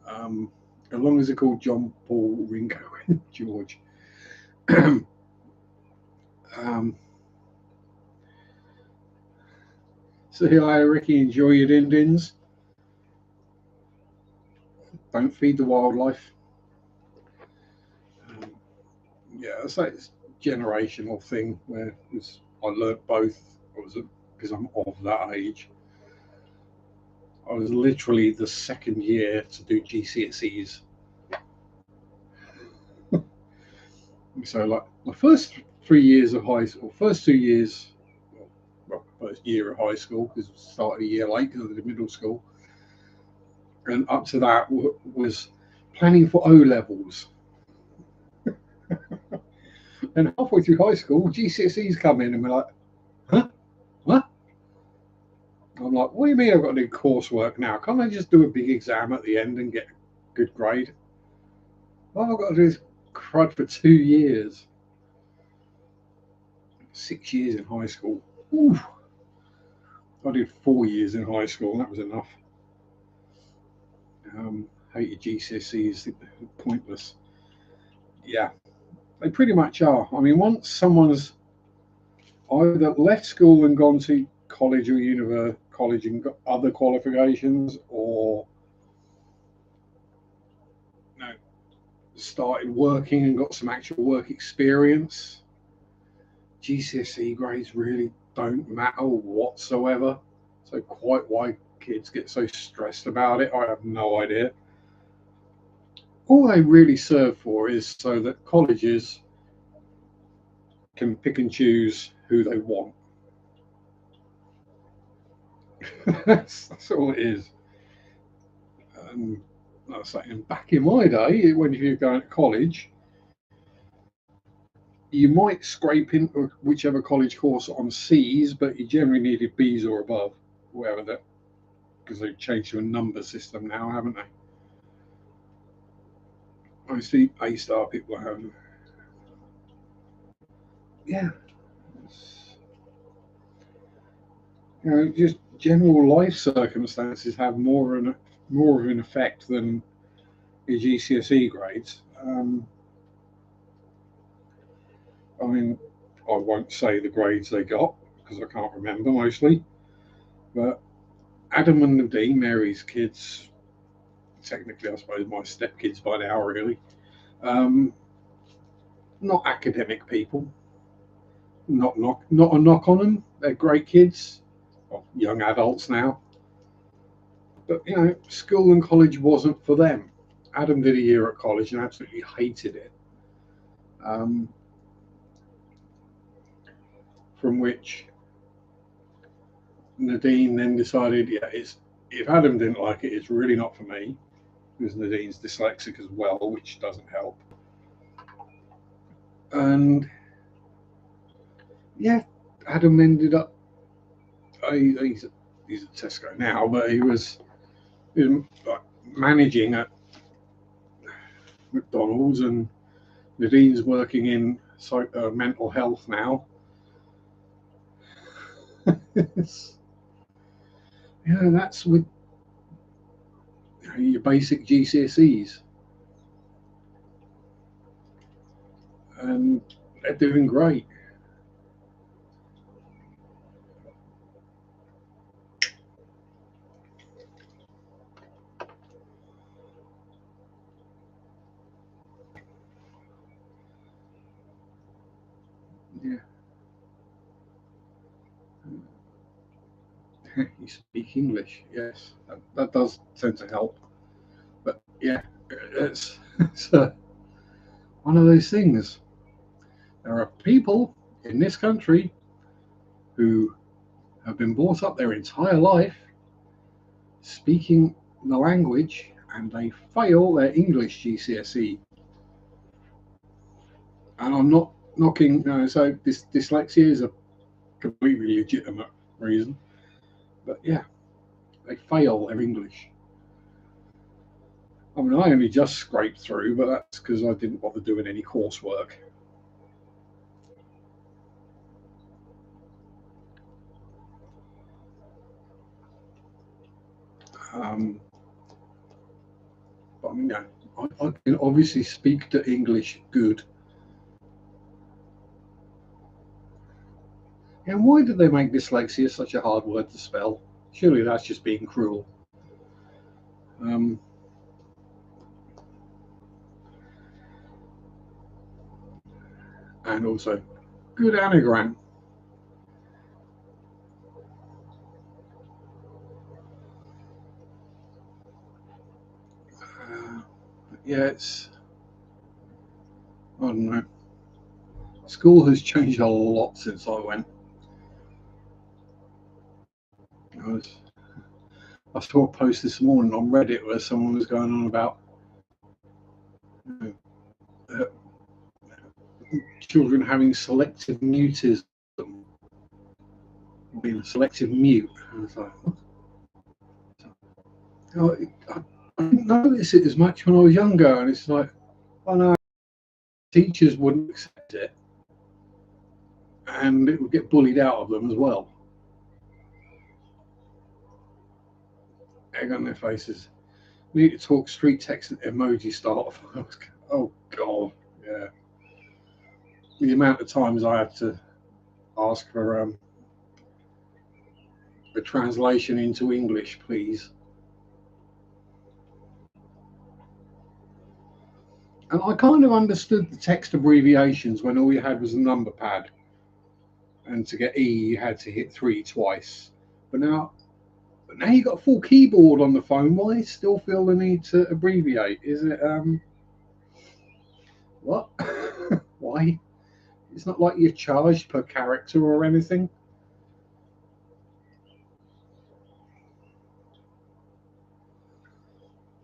As long as they're called John, Paul, Ringo, and George. So here, Ricky, enjoy your din-dins. Don't feed the wildlife. It's like this generational thing where I learnt both. Because I'm of that age. I was literally the second year to do GCSEs. So like my first 3 years of high school, first 2 years, first year of high school, because I started a year late because I did middle school, and up to that was planning for O levels. And halfway through high school, GCSEs come in and we're like, huh? What? I'm like, what do you mean I've got to do coursework now? Can't I just do a big exam at the end and get a good grade? Well, I've got to do this crud for 2 years. 6 years in high school. Ooh. I did 4 years in high school, and that was enough. Hated GCSEs, pointless. Yeah, they pretty much are. I mean, once someone's either left school and gone to college or college and got other qualifications, or started working and got some actual work experience, GCSE grades really don't matter whatsoever. So quite why kids get so stressed about it, I have no idea. All they really serve for is so that colleges can pick and choose who they want. That's all it is. I was saying, back in my day, when you were going to college, you might scrape into whichever college course on C's, but you generally needed B's or above, wherever that, because they've changed to a number system now, haven't they? I see A-star people have. Yeah. Just general life circumstances have more of an effect than your GCSE grades. I mean, I won't say the grades they got because I can't remember mostly, but Adam and Nadine, Mary's kids, technically I suppose my stepkids by now really, not academic people. Not a knock on them. They're great kids, well, young adults now. But school and college wasn't for them. Adam did a year at college and absolutely hated it. From which Nadine then decided, yeah, if Adam didn't like it, it's really not for me, because Nadine's dyslexic as well, which doesn't help. And yeah, Adam ended up. He's at Tesco now, but he was managing at McDonald's, and Nadine's working in mental health now. Yeah, that's with your basic GCSEs, and they're doing great. Yeah, you speak English. Yes, that does tend to help. But yeah, it's one of those things. There are people in this country who have been brought up their entire life speaking the language, and they fail their English GCSE. And I'm not knocking, so this dyslexia is a completely legitimate reason. But yeah, they fail their English. I mean, I only just scraped through, but that's because I didn't bother doing any coursework. But I mean, I can obviously speak the English good. And why did they make dyslexia such a hard word to spell? Surely that's just being cruel. Um, and also, good anagram. Yeah, I don't know. School has changed a lot since I went. I, I saw a post this morning on Reddit where someone was going on about uh, children having selective mutism, being a selective mute. And I was like, oh, I didn't notice it as much when I was younger, and it's like, oh no, teachers wouldn't accept it, and it would get bullied out of them as well. Egg on their faces. We need to talk street text and emoji style. Oh god, yeah. The amount of times I had to ask for a translation into English, please. And I kind of understood the text abbreviations when all you had was a number pad, and to get E, you had to hit 3 twice. But now you got a full keyboard on the phone. Why still feel the need to abbreviate? Is it what? Why? It's not like you're charged per character or anything.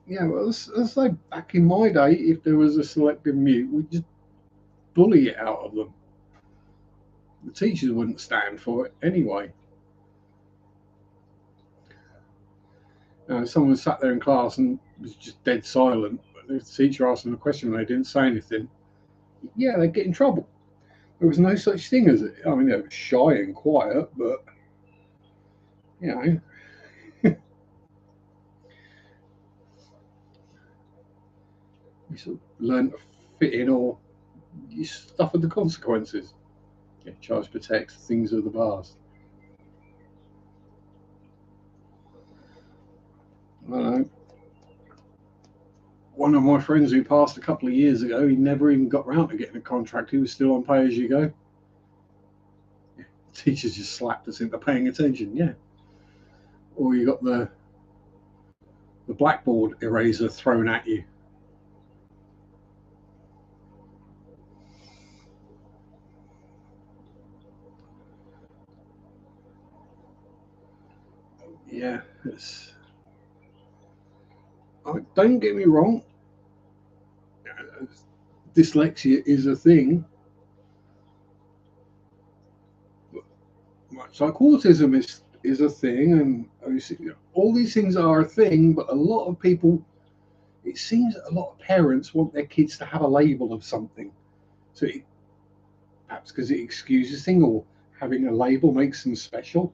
Yeah, well, let's say back in my day, if there was a selective mute, we'd just bully it out of them. The teachers wouldn't stand for it anyway. Someone sat there in class and was just dead silent. If the teacher asked them a question and they didn't say anything, yeah, they'd get in trouble. There was no such thing as it. I mean, they were shy and quiet, but you know, you sort of learn to fit in, or you suffer the consequences. Yeah, charge protects, things of the past. I don't know. One of my friends who passed a couple of years ago, he never even got round to getting a contract. He was still on pay as you go. Teachers just slapped us into paying attention. Yeah. Or you got the blackboard eraser thrown at you. yeah, don't get me wrong, dyslexia is a thing, much like autism is a thing, and all these things are a thing. But a lot of people, it seems, a lot of parents want their kids to have a label of something. So perhaps because it excuses thing, or having a label makes them special.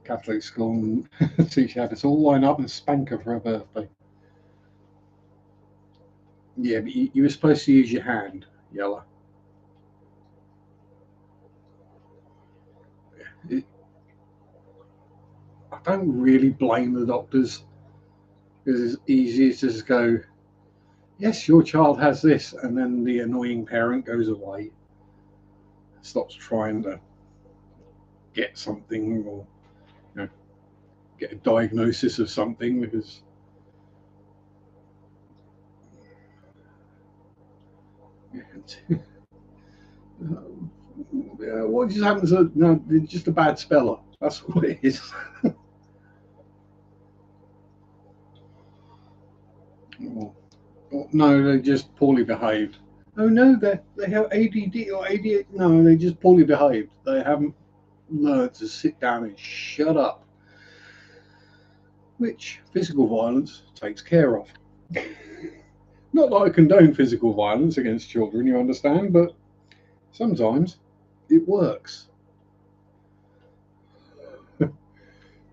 Catholic school and teacher had us all line up and spank her for her birthday. Yeah, but you were supposed to use your hand, Yella. It, I don't really blame the doctors, because it's easy to just go, yes, your child has this, and then the annoying parent goes away, stops trying to get something, or you know, get a diagnosis of something, because what just happens? No, it's just a bad speller. That's what it is. No, they're just poorly behaved. Oh no, they have ADD or ADHD. No, they just poorly behaved. They haven't learned to sit down and shut up, which physical violence takes care of. Not that I condone physical violence against children, you understand, but sometimes it works. I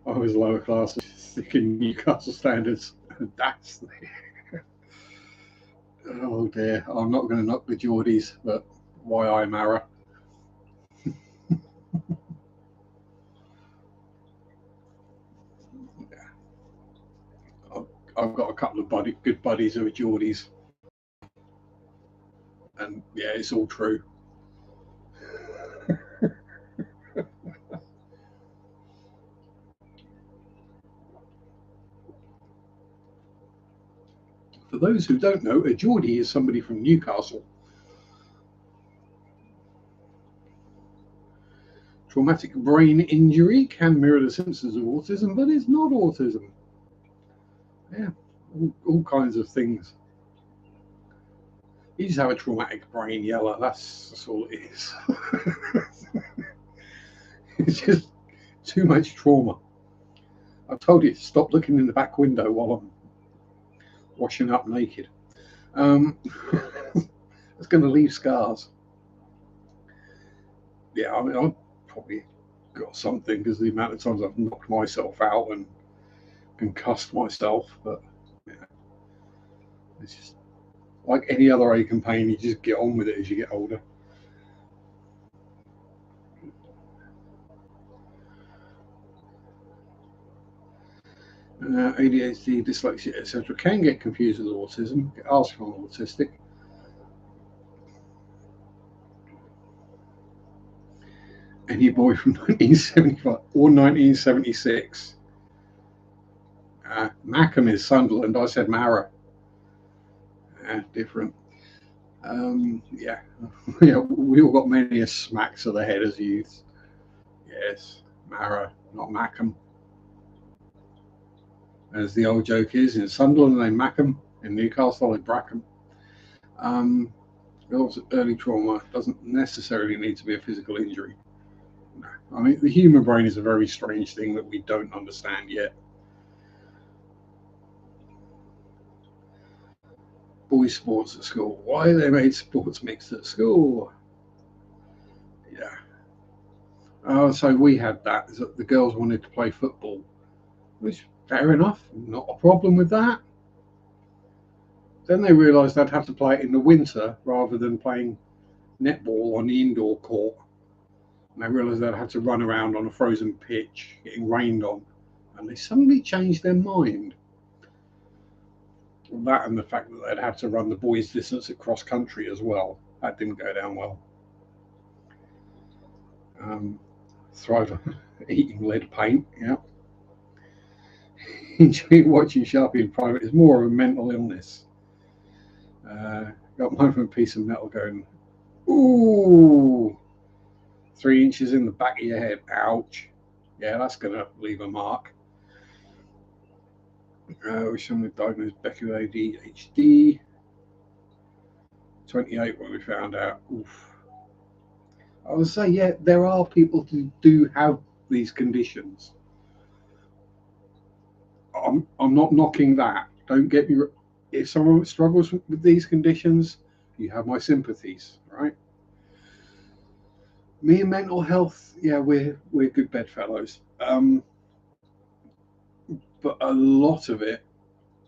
was lower class, thinking Newcastle standards. That's the... Oh dear, I'm not going to knock the Geordies, but why I Mara? I've got a couple of good buddies who are Geordies, and yeah, it's all true. For those who don't know, a Geordie is somebody from Newcastle. Traumatic brain injury can mirror the symptoms of autism, but it's not autism. Yeah, all kinds of things. You just have a traumatic brain, Yella. That's all it is. It's just too much trauma. I told you to stop looking in the back window while I'm washing up naked. It's going to leave scars. Yeah, I mean, I've probably got something because the amount of times I've knocked myself out and concussed myself. But yeah, it's just like any other ache and pain. You just get on with it as you get older. ADHD, dyslexia, etc., can get confused with autism. Ask for an autistic. Any boy from 1975 or 1976. Mackham is Sunderland. I said Mara. Different. Yeah, yeah. We all got many a smack to the head as youths. Yes, Mara, not Mackham. As the old joke is, in Sunderland they Mackham, in Newcastle they Brackham. Early trauma doesn't necessarily need to be a physical injury. No. I mean, the human brain is a very strange thing that we don't understand yet. Boys' sports at school. Why they made sports mixed at school? Yeah. So we had that. The girls wanted to play football, which fair enough, not a problem with that. Then they realised they'd have to play it in the winter rather than playing netball on the indoor court. And they realised they'd have to run around on a frozen pitch, getting rained on. And they suddenly changed their mind. That and the fact that they'd have to run the boys' distance at cross country as well. That didn't go down well. Thrive eating lead paint, yeah. Enjoy watching Sharpe in private is more of a mental illness. Got mine from a piece of metal going, Ooh, 3 inches in the back of your head. Ouch. Yeah, that's going to leave a mark. Someone diagnosed Becky with ADHD. 28 when we found out. Oof. I would say, yeah, there are people who do have these conditions. I'm not knocking that. Don't get me. If someone struggles with these conditions, you have my sympathies, right? Me and mental health, yeah, we're good bedfellows. But a lot of it,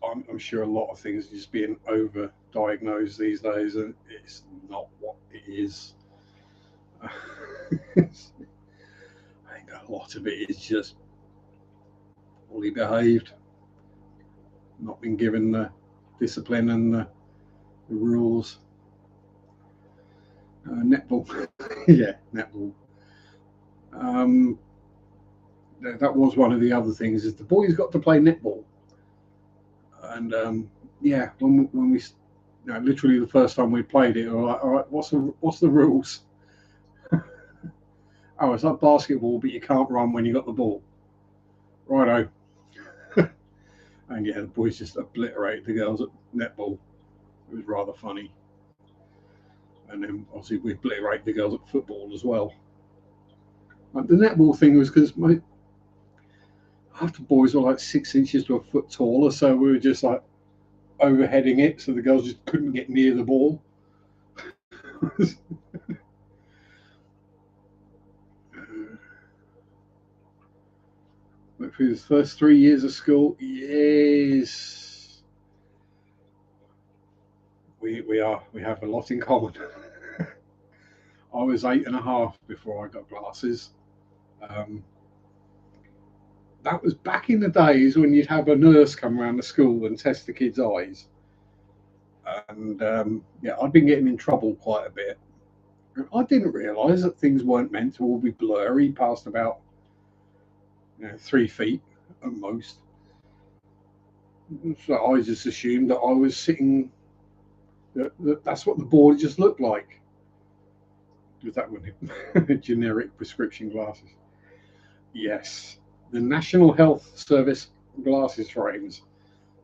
I'm sure a lot of things are just being over diagnosed these days, and it's not what it is. I think a lot of it is just poorly behaved, not been given the discipline and the rules. Netball, yeah, netball. Um, that was one of the other things. Is the boys got to play netball, and yeah, when we, literally the first time we played it, we were like, all right, what's the rules? Oh, it's like basketball, but you can't run when you got the ball. Righto. And yeah, the boys just obliterated the girls at netball. It was rather funny. And then obviously we obliterated the girls at football as well. Like the netball thing was because half the boys were like 6 inches to a foot taller, so we were just like overheading it, so the girls just couldn't get near the ball. But for his first 3 years of school, yes, we have a lot in common. I was 8.5 before I got glasses. Um, that was back in the days when you'd have a nurse come around the school and test the kids' eyes. And yeah, I'd been getting in trouble quite a bit. And I didn't realise that things weren't meant to all be blurry past about 3 feet at most. So I just assumed that I was sitting. That's what the board just looked like. Was that one? Generic prescription glasses? Yes, the National Health Service glasses frames,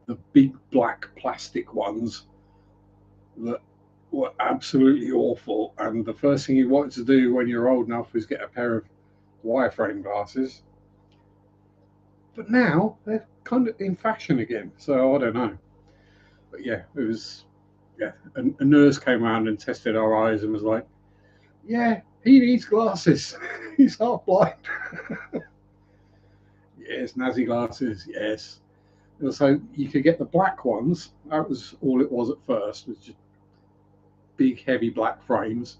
the big black plastic ones that were absolutely awful. And the first thing you wanted to do when you're old enough was get a pair of wireframe glasses. But now they're kind of in fashion again. So I don't know. But yeah, it was. Yeah, a nurse came around and tested our eyes and was like, "Yeah, he needs glasses. He's half blind." Yes, Nazi glasses. Yes. So you could get the black ones. That was all it was at first. Was just big, heavy black frames.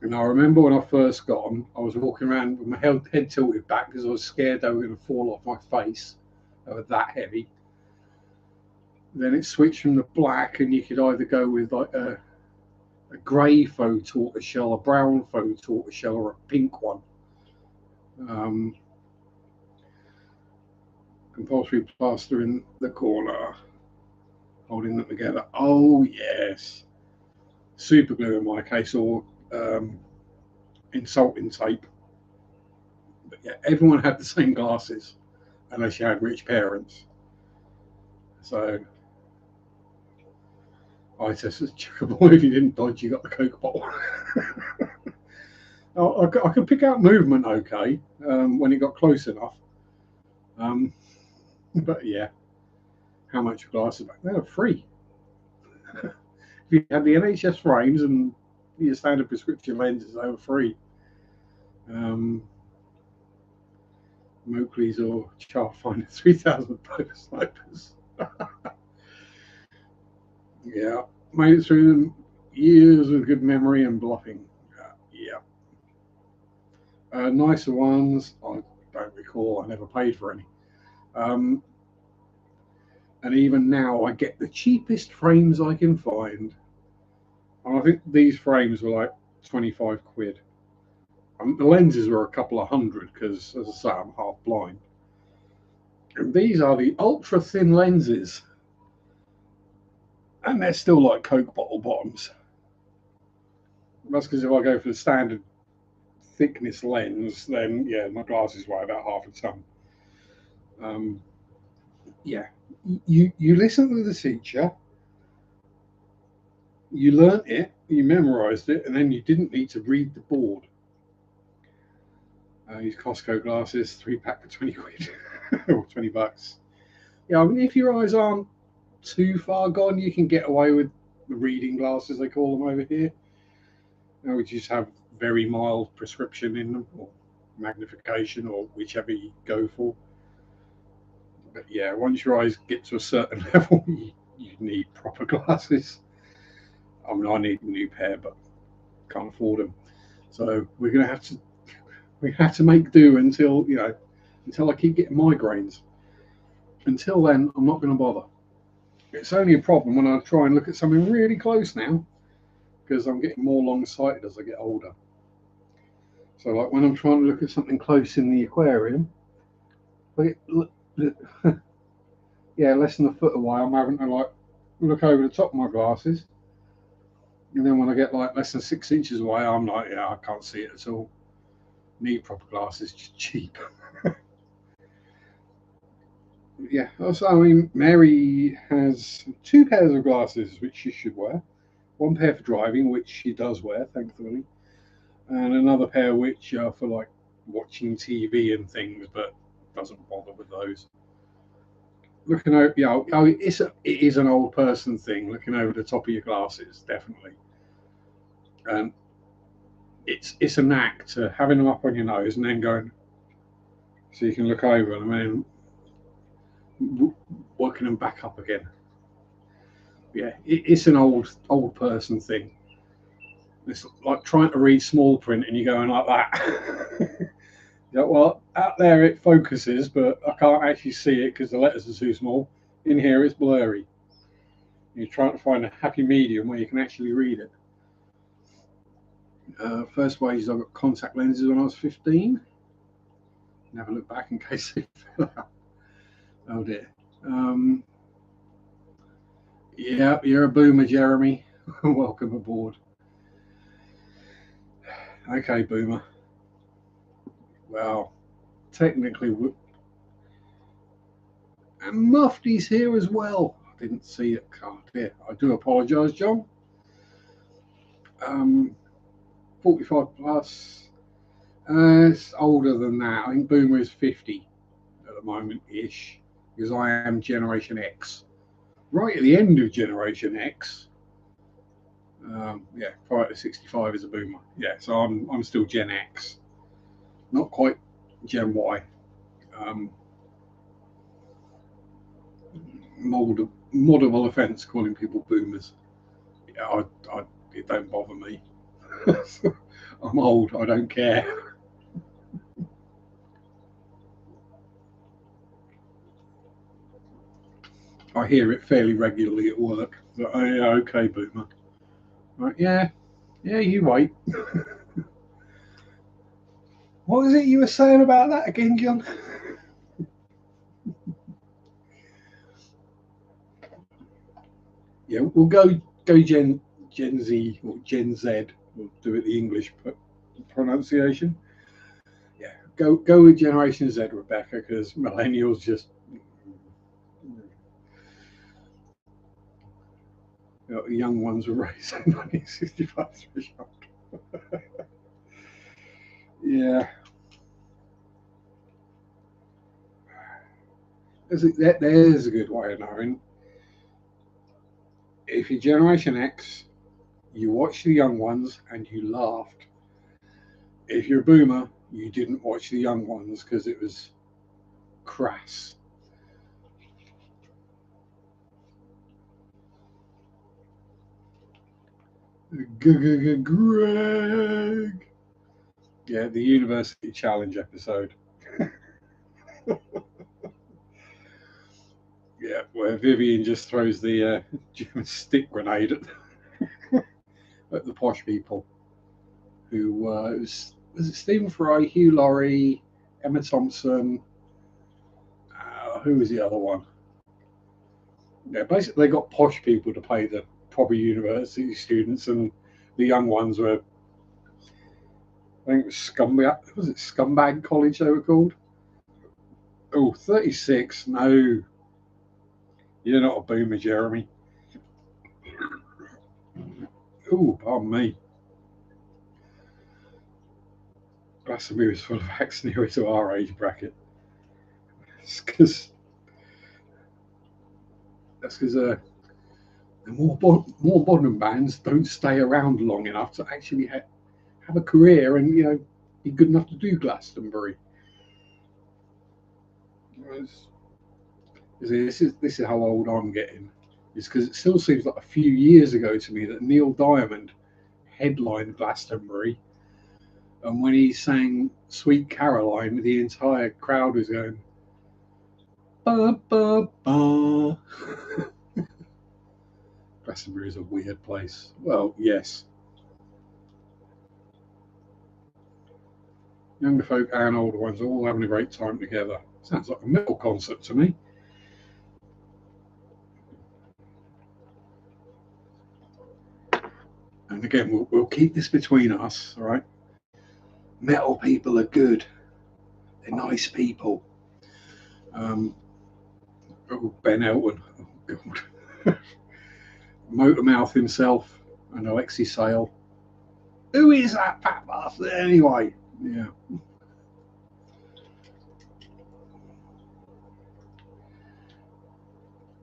And I remember when I first got them, I was walking around with my head tilted back because I was scared they were going to fall off my face. They were that heavy. Then it switched from the black, and you could either go with like a grey faux tortoiseshell, a brown faux tortoiseshell, or a pink one. Um, Compulsory plaster in the corner, holding them together. Oh, yes. Super glue in my case, or insulting tape. But yeah, everyone had the same glasses unless you had rich parents. So I tested checkable. If you didn't dodge, you got the Coke bottle. I could pick out movement okay when it got close enough. Um, but yeah, how much glasses back? They were free. If you had the NHS frames and your standard prescription lenses, they were free. Moakley's or Sharpe Finder 3000 poker snipers. Yeah, made it through them. Years of good memory and bluffing. Yeah. Nicer ones, I don't recall. I never paid for any. Um, and even now, I get the cheapest frames I can find. And I think these frames were like 25 quid. The lenses were a couple of hundred because, as I say, I'm half blind. And these are the ultra thin lenses, and they're still like Coke bottle bottoms. That's because if I go for the standard thickness lens, then yeah, my glasses weigh about half a ton. Yeah, you listen to the teacher, you learnt it, you memorised it, and then you didn't need to read the board. Use Costco glasses, 3-pack for 20 quid or $20. Yeah, I mean, if your eyes aren't too far gone, you can get away with the reading glasses, they call them over here. Which just have very mild prescription in them, or magnification, or whichever you go for. But yeah, once your eyes get to a certain level, you need proper glasses. I mean, I need a new pair, but can't afford them. So we have to make do until I keep getting migraines. Until then, I'm not going to bother. It's only a problem when I try and look at something really close now, because I'm getting more long-sighted as I get older. So like when I'm trying to look at something close in the aquarium, yeah, less than a foot away, I'm having to like look over the top of my glasses. And then when I get like less than 6 inches away, I'm like, yeah, I can't see it at all. Need proper glasses, just cheap. Yeah, also, I mean, Mary has 2 pairs of glasses, which she should wear. 1 pair for driving, which she does wear, thankfully. And another pair which are for like watching TV and things, but doesn't bother with those. Looking over, it is an old person thing. Looking over the top of your glasses, definitely. It's a knack to having them up on your nose and then going, so you can look over them and then working them back up again. Yeah, it's an old person thing. It's like trying to read small print and you're going like that. Yeah, well, out there it focuses, but I can't actually see it because the letters are too small. In here it's blurry. You're trying to find a happy medium where you can actually read it. First wages, I got contact lenses when I was 15. Never look back in case they fell out. Oh dear. Yeah, you're a boomer, Jeremy. Welcome aboard. Okay, boomer. Well, technically, and Mufti's here as well. I didn't see it. Oh dear. I do apologise, John. 45 plus. It's older than that. I think Boomer is 50 at the moment-ish, because I am Generation X. Right at the end of Generation X. Yeah, prior to 65 is a Boomer. Yeah, so I'm still Gen X. Not quite Gen Y. Moldable offence calling people Boomers. Yeah, it don't bother me. I'm old, I don't care. I hear it fairly regularly at work. But, oh, yeah, okay, Boomer. Right, yeah, you wait. What was it you were saying about that again, John? Yeah, we'll go Gen Z or Gen Z. We'll do it the English pronunciation. Yeah, go with Generation Z, Rebecca, because millennials just. The young ones were raised in 1965 threshold. Yeah. There's a good way of knowing. If you're Generation X, you watch the young ones and you laughed. If you're a boomer, you didn't watch the young ones because it was crass. Greg. Yeah, the University Challenge episode. Yeah, where Vivian just throws the stick grenade at the posh people. Who was it Stephen Fry, Hugh Laurie, Emma Thompson? Who was the other one? Yeah, basically they got posh people to play the proper university students, and the young ones were I think it was Scumbag. Was it Scumbag College they were called? Oh, 36. No, you're not a boomer, Jeremy. Oh, pardon me. Glastonbury is full of acts nearer to our age bracket. That's because the more modern bands don't stay around long enough to actually have a career and be good enough to do Glastonbury. This is how old I'm getting. It's because it still seems like a few years ago to me that Neil Diamond headlined Glastonbury, and when he sang "Sweet Caroline," the entire crowd was going ba ba ba. Glastonbury is a weird place. Well, yes. Younger folk and older ones are all having a great time together. Sounds like a metal concert to me. And again, we'll keep this between us, all right? Metal people are good. They're nice people. Ben Elton. Oh, God. Motormouth himself and Alexi Sale. Who is that fat bastard anyway? Yeah.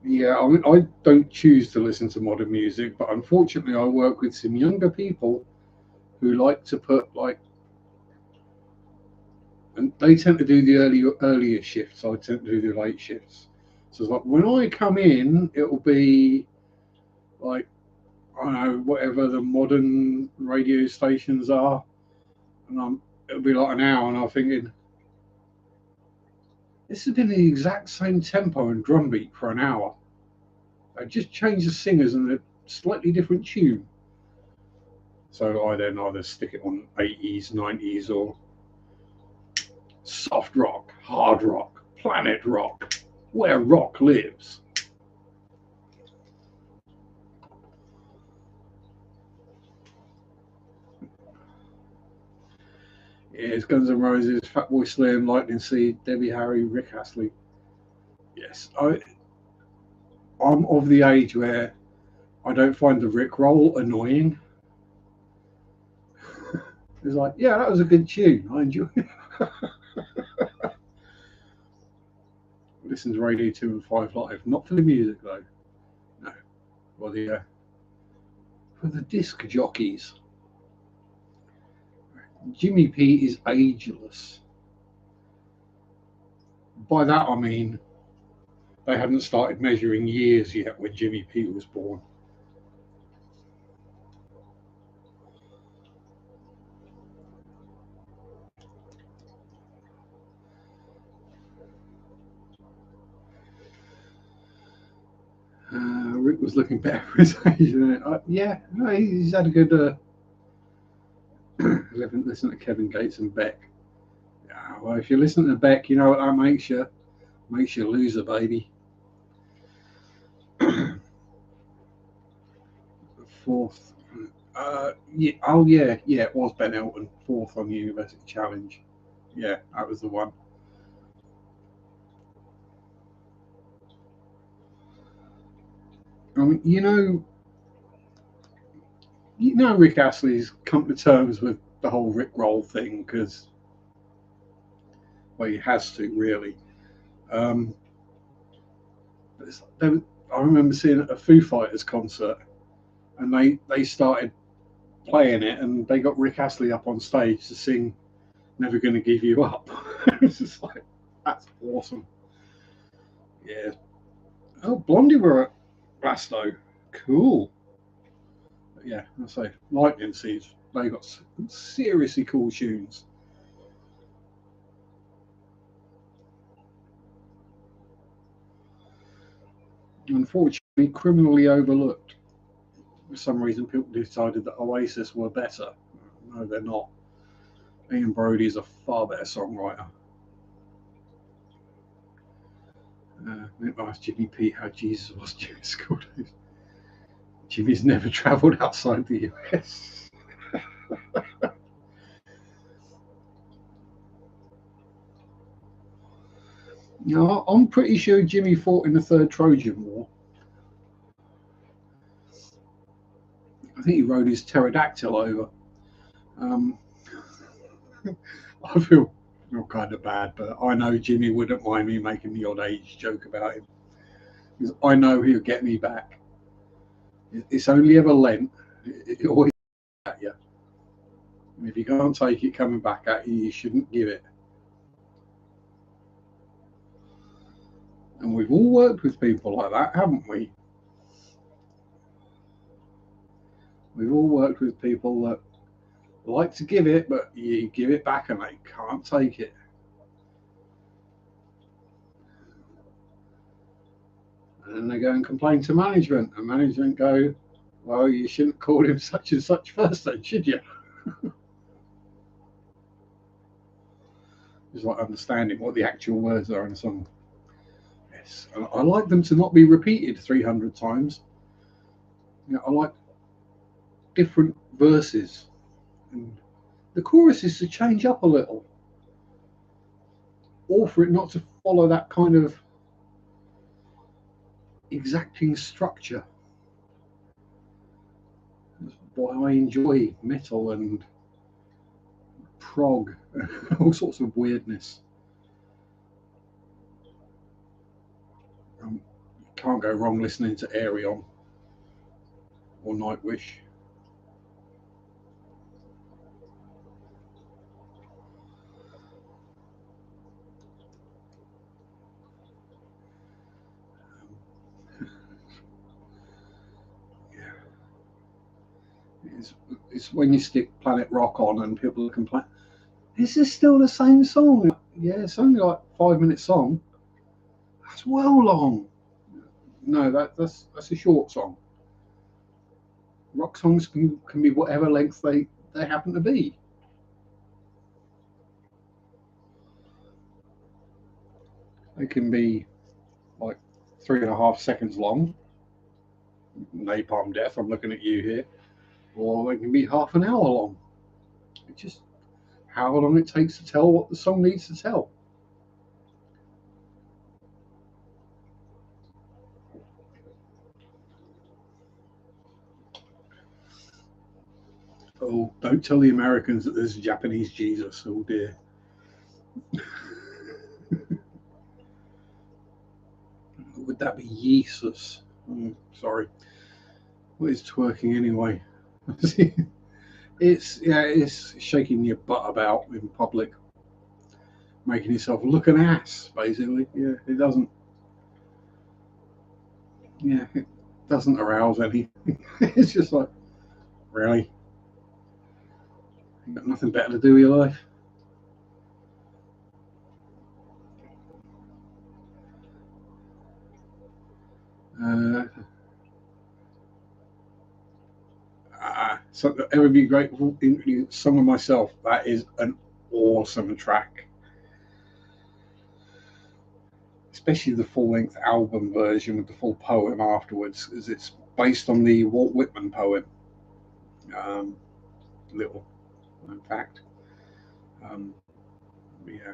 Yeah, I don't choose to listen to modern music, but unfortunately, I work with some younger people who like to put and they tend to do the earlier shifts. I tend to do the late shifts. So it's like when I come in, it'll be like I don't know whatever the modern radio stations are, and it'll be like an hour, and I'm thinking this has been the exact same tempo and drum beat for an hour. I just changed the singers and a slightly different tune. So I then either stick it on 80s, 90s, or soft rock, hard rock, planet rock, where rock lives. Yeah, it's Guns N' Roses, Fatboy Slim, Lightning Seed, Debbie Harry, Rick Astley. Yes, I'm of the age where I don't find the Rick roll annoying. It's like, yeah, that was a good tune. I enjoy it. Listen to Radio 2 and 5 Live, not for the music though. No, for the disc jockeys. Jimmy P is ageless. By that I mean they hadn't started measuring years yet when Jimmy P was born. Rick was looking better for his age. Yeah, no, he's had a good. Listen to Kevin Gates and Beck. Yeah, well, if you listen to Beck, you know what that makes you. Makes you lose a baby. Fourth. Yeah, oh yeah, it was Ben Elton, fourth on the University Challenge. Yeah, that was the one. I mean, Rick Astley's come to terms with the whole Rick Roll thing because, well, he has to really. Um, I remember seeing a Foo Fighters concert, and they started playing it, and they got Rick Astley up on stage to sing "Never Gonna Give You Up." It's just like that's awesome. Yeah. Oh, Blondie were at Blasto. Cool. But yeah, I say Lightning Seeds. They got seriously cool tunes. Unfortunately, criminally overlooked. For some reason, people decided that Oasis were better. No, they're not. Ian Brody is a far better songwriter. I asked Jimmy P how Jesus was during school days. Jimmy's never travelled outside the US. You know, I'm pretty sure Jimmy fought in the Third Trojan War. I think he rode his pterodactyl over. Um, I feel kind of bad, but I know Jimmy wouldn't mind me making the odd age joke about him, because I know he'll get me back. It's only ever lent. It always at you. And if you can't take it coming back at you, you shouldn't give it. And we've all worked with people like that, haven't we? We've all worked with people that like to give it, but you give it back and they can't take it. And then they go and complain to management, and management go, well, you shouldn't call him such and such first then, should you? It's like understanding what the actual words are in a song. Yes, and I like them to not be repeated 300 times. You know, I like different verses, and the chorus is to change up a little, or for it not to follow that kind of exacting structure. That's why I enjoy metal and prog, all sorts of weirdness. Can't go wrong listening to Aerion or Nightwish. Yeah, it's, it's when you stick Planet Rock on and people complain, is this still the same song? Yeah, it's only like 5 minute song. That's well long. No, that's a short song. Rock songs can be whatever length they happen to be. They can be like 3.5 seconds long. Napalm Death, I'm looking at you here. Or they can be half an hour long. It's just how long it takes to tell what the song needs to tell. Oh, don't tell the Americans that there's a Japanese Jesus. Oh dear. Would that be Jesus? Sorry. What is twerking anyway? It's shaking your butt about in public, making yourself look an ass, basically. Yeah, it doesn't. Yeah, it doesn't arouse anything. It's just like, really, you got nothing better to do with your life. Uh, so ever be grateful. Song of myself. That is an awesome track, especially the full length album version with the full poem afterwards, as it's based on the Walt Whitman poem. Um, little in fact. Um, yeah,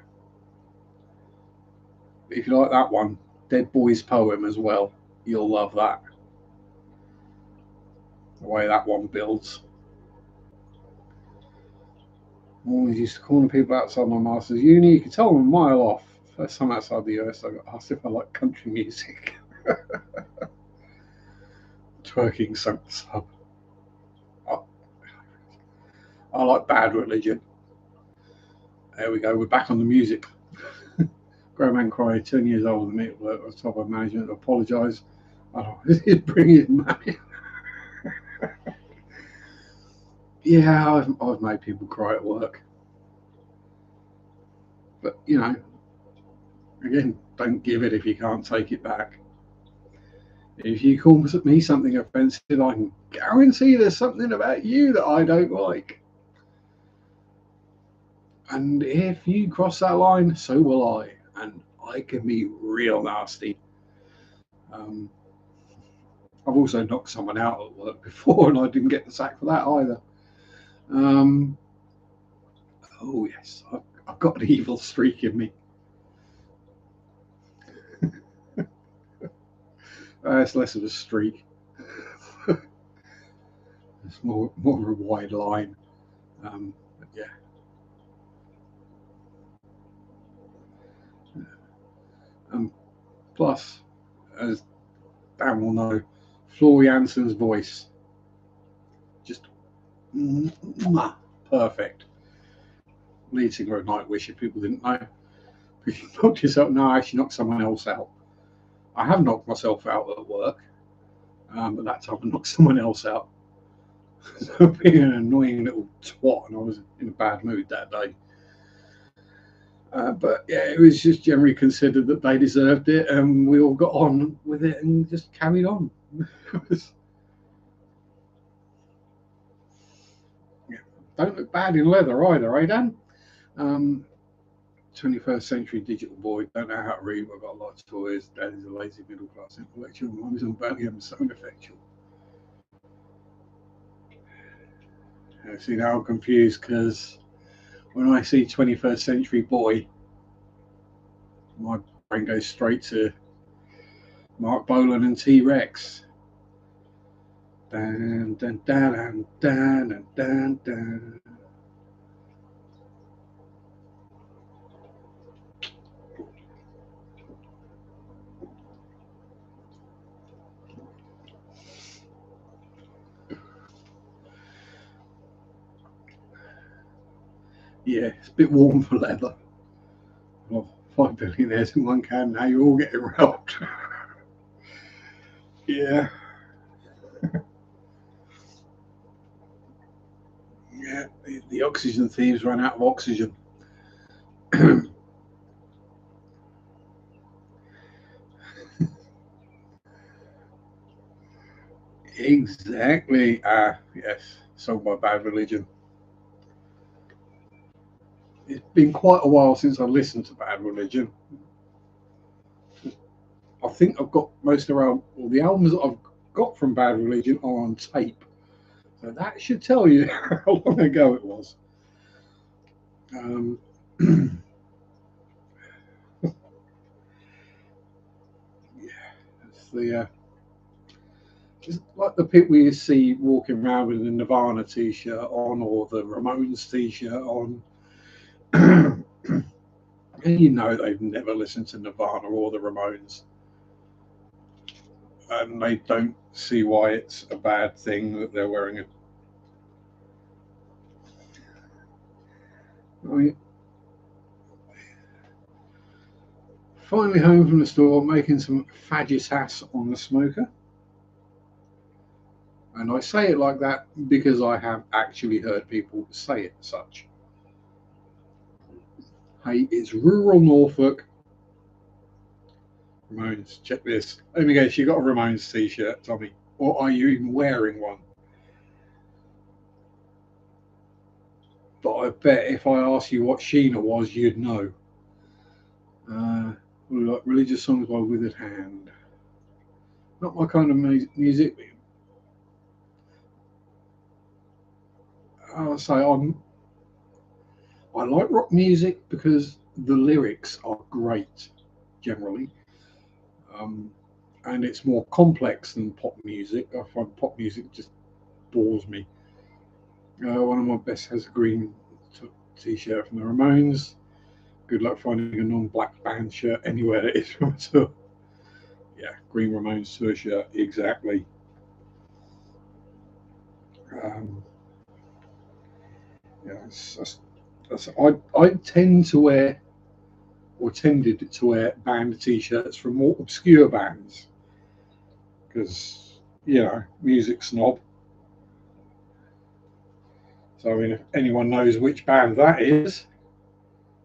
if you like that one, Dead Boy's poem as well, you'll love that. The way that one builds. I always used to corner people outside my master's uni. You could tell them a mile off. First time outside the US, I got asked if I like country music. Twerking sunk the sub. I, I like Bad Religion. There we go. We're back on the music. Grown man cry, 10 years older than me at work. I was told by management to apologise. Oh, he's bringing money. Yeah, I've made people cry at work. But, you know, again, don't give it if you can't take it back. If you call me something offensive, I can guarantee there's something about you that I don't like. And if you cross that line, so will I. And I can be real nasty. Um, I've also knocked someone out at work before, and I didn't get the sack for that either. Um, oh yes, I've got an evil streak in me. It's less of a streak. It's more of a wide line. But yeah. Plus, as Dan will know, Floor Jansen's voice just perfect. Lead singer of Nightwish, if people didn't know. You knocked yourself. No, I actually knocked someone else out. I have knocked myself out at work, but that time I knocked someone else out. So being an annoying little twat, and I was in a bad mood that day. But yeah, it was just generally considered that they deserved it, and we all got on with it and just carried on. Yeah. Don't look bad in leather either, eh, Dan? 21st century digital boy, don't know how to read, I've got a lot of toys. Dad is a lazy middle class intellectual. Mum is unbalanced and so ineffectual. See, now I'm confused because when I see 21st century boy, my brain goes straight to Mark Bolan and T Rex. Dan, dan, dan, dan, dan, dan, dan. Yeah, it's a bit warm for leather. Oh, 5 billionaires in one can. Now you're all getting robbed. Yeah. Yeah, the oxygen thieves ran out of oxygen. Exactly. Yes, sold by Bad Religion. It's been quite a while since I listened to Bad Religion. I think I've got most of the albums that I've got from Bad Religion are on tape. So that should tell you how long ago it was. Um, yeah, it's it's like the people you see walking around with the Nirvana t-shirt on or the Ramones t-shirt on. And you know they've never listened to Nirvana or the Ramones. And they don't see why it's a bad thing that they're wearing it. I mean, finally home from the store, making some fajitas on the smoker. And I say it like that because I have actually heard people say it such. Hey, it's rural Norfolk. Ramones, check this. Let me guess, you got a Ramones t-shirt, Tommy. Or are you even wearing one? But I bet if I asked you what Sheena was, you'd know. Like religious songs by Withered Hand. Not my kind of music. I'll say I like rock music because the lyrics are great, generally. Um, and it's more complex than pop music. I find pop music just bores me. One of my best has a green t-shirt from the Ramones. Good luck finding a non-black band shirt anywhere that is from a tour. Yeah, green Ramones tour shirt, exactly. Um, yeah, I tend to wear or tended to wear band t-shirts from more obscure bands because music snob. So I mean, if anyone knows which band that is,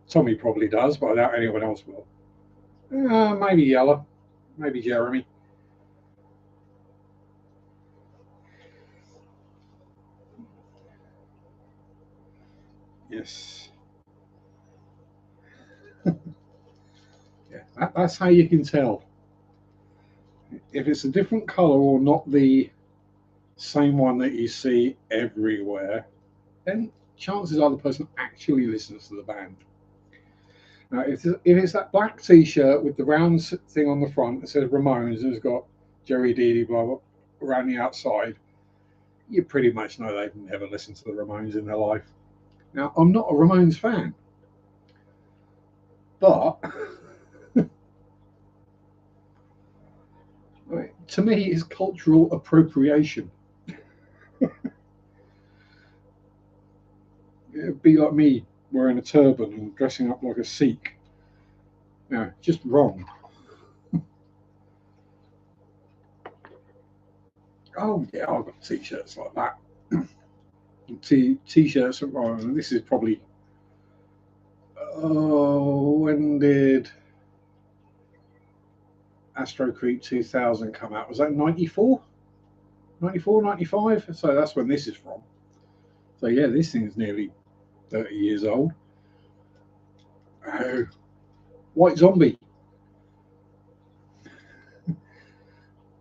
Tommy probably does, but I doubt anyone else will. Maybe Yella, maybe Jeremy. Yes. Yeah, that's how you can tell if it's a different color or not the same one that you see everywhere. Then chances are the person actually listens to the band. Now, if it's that black T-shirt with the round thing on the front that says Ramones and it's got Jerry Deedy, blah, blah, around the outside, you pretty much know they've never listened to the Ramones in their life. Now, I'm not a Ramones fan, but to me, it's cultural appropriation. It'd be like me wearing a turban and dressing up like a Sikh. Just wrong. Oh yeah, I've got t-shirts like that. T-shirts. And this is probably. Oh, when did Astro Creep 2000 come out? Was that 94? 94, 95? So that's when this is from. So yeah, this thing is nearly 30 years old. Oh, White Zombie.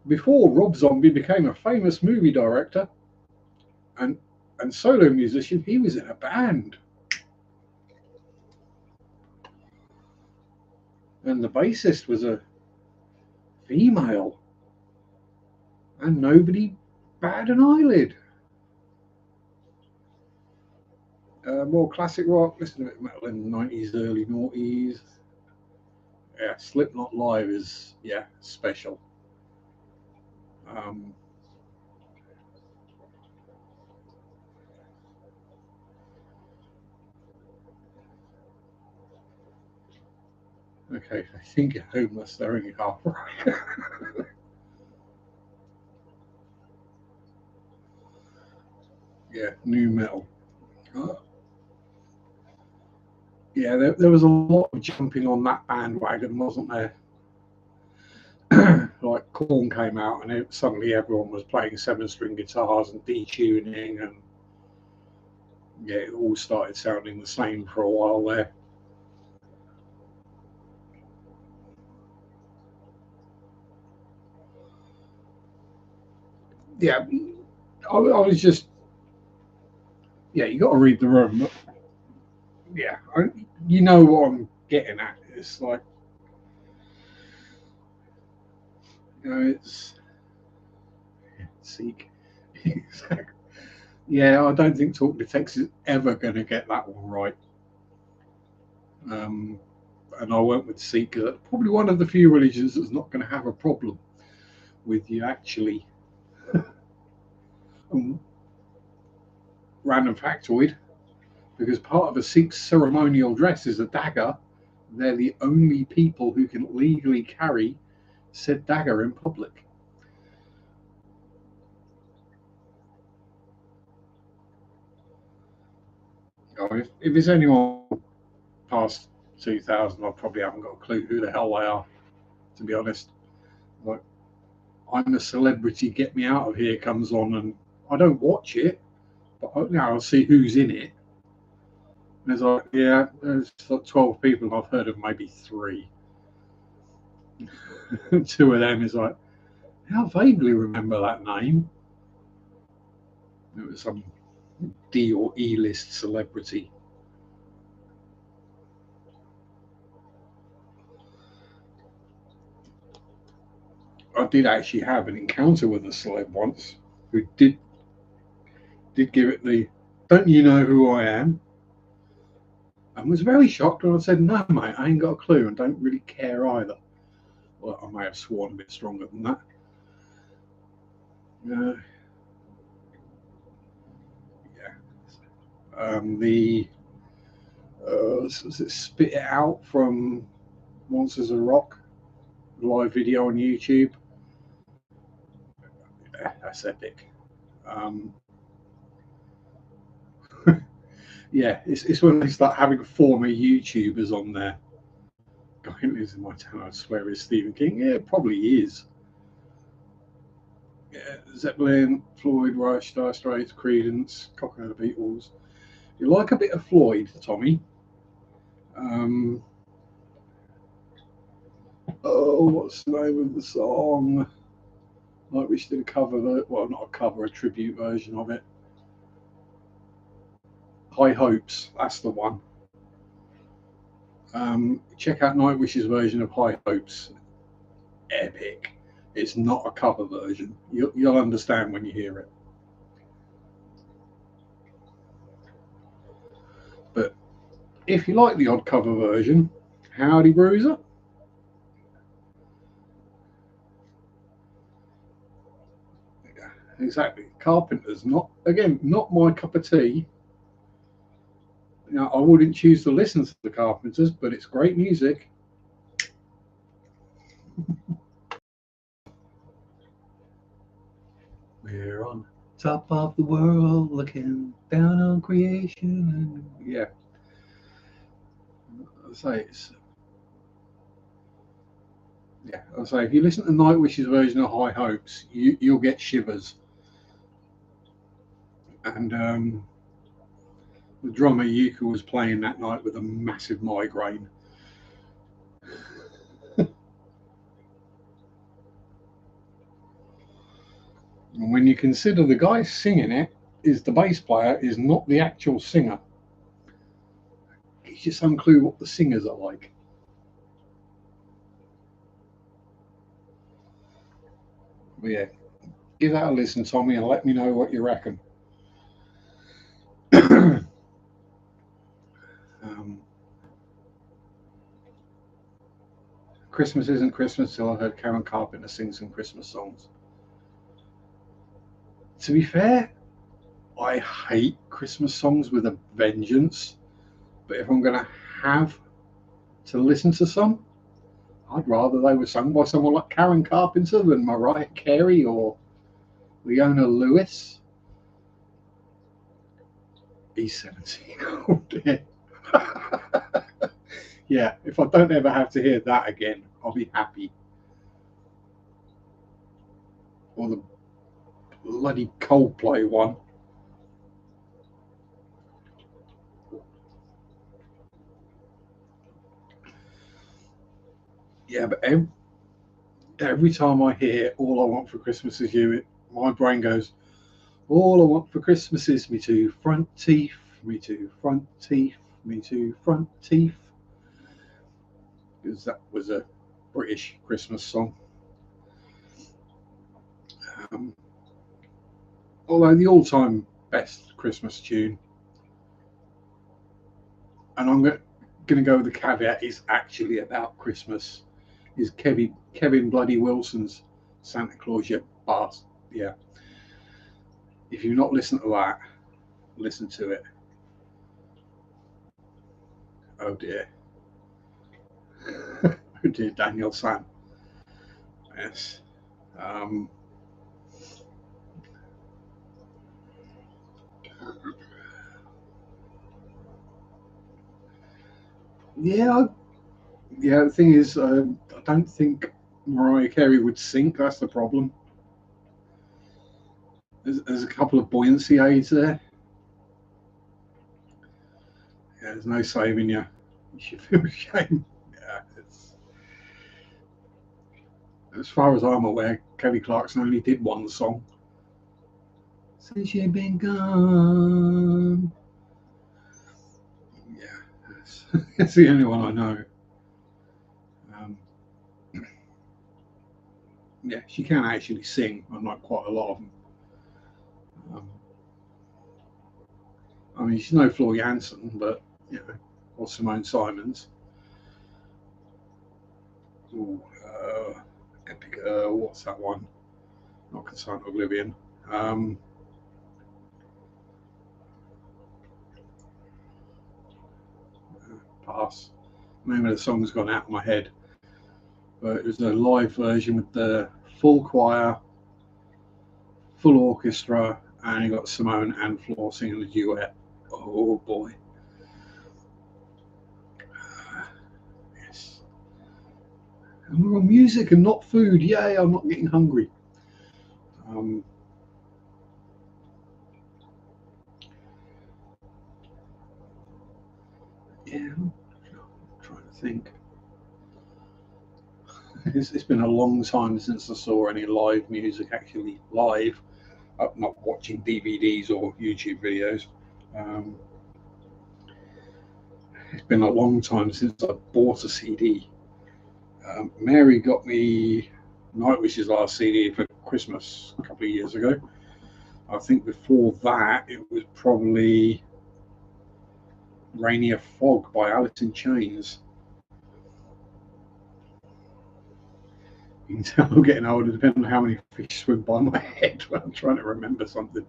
Before Rob Zombie became a famous movie director and solo musician, he was in a band. And the bassist was a female. And nobody batted an eyelid. More classic rock, listen to it metal in the 90s, early noughties. Yeah, Slipknot live is, yeah, special. Okay, I think you're homeless. They're only half right. Yeah, new metal. Yeah, there was a lot of jumping on that bandwagon, wasn't there? Like Korn came out, and suddenly everyone was playing 7-string guitars and detuning, and yeah, it all started sounding the same for a while there. Yeah, I was just, yeah, you got to read the room. But yeah, you know what I'm getting at. It's like, it's Seek. Exactly. Yeah, I don't think Talk to Text is ever going to get that one right. And I went with Sikh because that's probably one of the few religions that's not going to have a problem with you actually. Random factoid, because part of a Sikh ceremonial dress is a dagger. They're the only people who can legally carry said dagger in public. If it's anyone past 2000, I probably haven't got a clue who the hell they are, to be honest. Like, I'm a Celebrity, Get Me Out of Here comes on, and I don't watch it, but now I'll see who's in it. And there's like, yeah, there's like 12 people, and I've heard of maybe 3. Two of them is like, I vaguely remember that name. It was some D or E list celebrity. I did actually have an encounter with a celeb once who did give it the "Don't you know who I am?" and was very shocked when I said, "No, mate, I ain't got a clue and don't really care either." Well, I may have sworn a bit stronger than that. Uh, yeah. The Spit It Out from Monsters of Rock live video on YouTube. Yeah, that's epic. Um, yeah, it's when they start having former YouTubers on there. Guy who lives in my town, I swear, is Stephen King. Yeah, it probably is. Yeah, Zeppelin, Floyd, Rush, Dire Straits, Creedence, Cocker the Beatles. You like a bit of Floyd, Tommy? Um, oh, what's the name of the song? Like we did a cover, well, not a cover, a tribute version of it. High Hopes, that's the one. Check out Nightwish's version of High Hopes. Epic. It's not a cover version. You'll understand when you hear it. But if you like the odd cover version, howdy Bruiser. Yeah, exactly. Carpenters, not my cup of tea. I wouldn't choose to listen to the Carpenters, but it's great music. We're on top of the world, looking down on creation. Yeah, I'll say it's. Yeah, I'll say if you listen to Nightwish's version of High Hopes, you'll get shivers. And the drummer Yuka was playing that night with a massive migraine. And when you consider the guy singing it is the bass player, is not the actual singer, gives you some clue what the singers are like. But yeah, give that a listen, Tommy, and let me know what you reckon. Christmas isn't Christmas till I heard Karen Carpenter sing some Christmas songs. To be fair, I hate Christmas songs with a vengeance, but if I'm going to have to listen to some, I'd rather they were sung by someone like Karen Carpenter than Mariah Carey or Leona Lewis. E17. Oh dear. Yeah, if I don't ever have to hear that again, I'll be happy. Or the bloody Coldplay one. Yeah, but every time I hear All I Want for Christmas Is You, my brain goes, all I want for Christmas is me two front teeth, me two front teeth, me two front teeth. Because that was a British Christmas song. Um, Although the all-time best Christmas tune, and I'm going to go with the caveat, is actually about Christmas, is Kevin Bloody Wilson's Santa Claus You Bastard. Yeah. If you've not listened to that, listen to it. Oh dear. Oh dear, Daniel San. Yes. Um, yeah, yeah. The thing is, I don't think Mariah Carey would sink. That's the problem. There's a couple of buoyancy aids there. Yeah, there's no saving you. You should feel ashamed. Yeah, as far as I'm aware, Kelly Clarkson only did one song. Since you've been gone. Yeah, that's the only one I know. Um, yeah, she can actually sing, unlike quite a lot of them. Um, I mean, she's no Floor Jansen, but or Simone Simons. Ooh, epic. What's that one? Not Concerned Oblivion. Um, Pass. The name of the song's gone out of my head, but it was a live version with the full choir, full orchestra, and you got Simone and Floor singing the duet. Oh boy. Yes. And we're on music and not food. Yay, I'm not getting hungry. Um, yeah, I'm trying to think. It's been a long time since I saw any live music actually live. Not watching DVDs or YouTube videos. Um, it's been a long time since I bought a CD. Mary got me Nightwish's last CD for Christmas a couple of years ago. I think before that it was probably Rainier Fog by Alice in Chains. You can tell I'm getting older depending on how many fish swim by my head when I'm trying to remember something.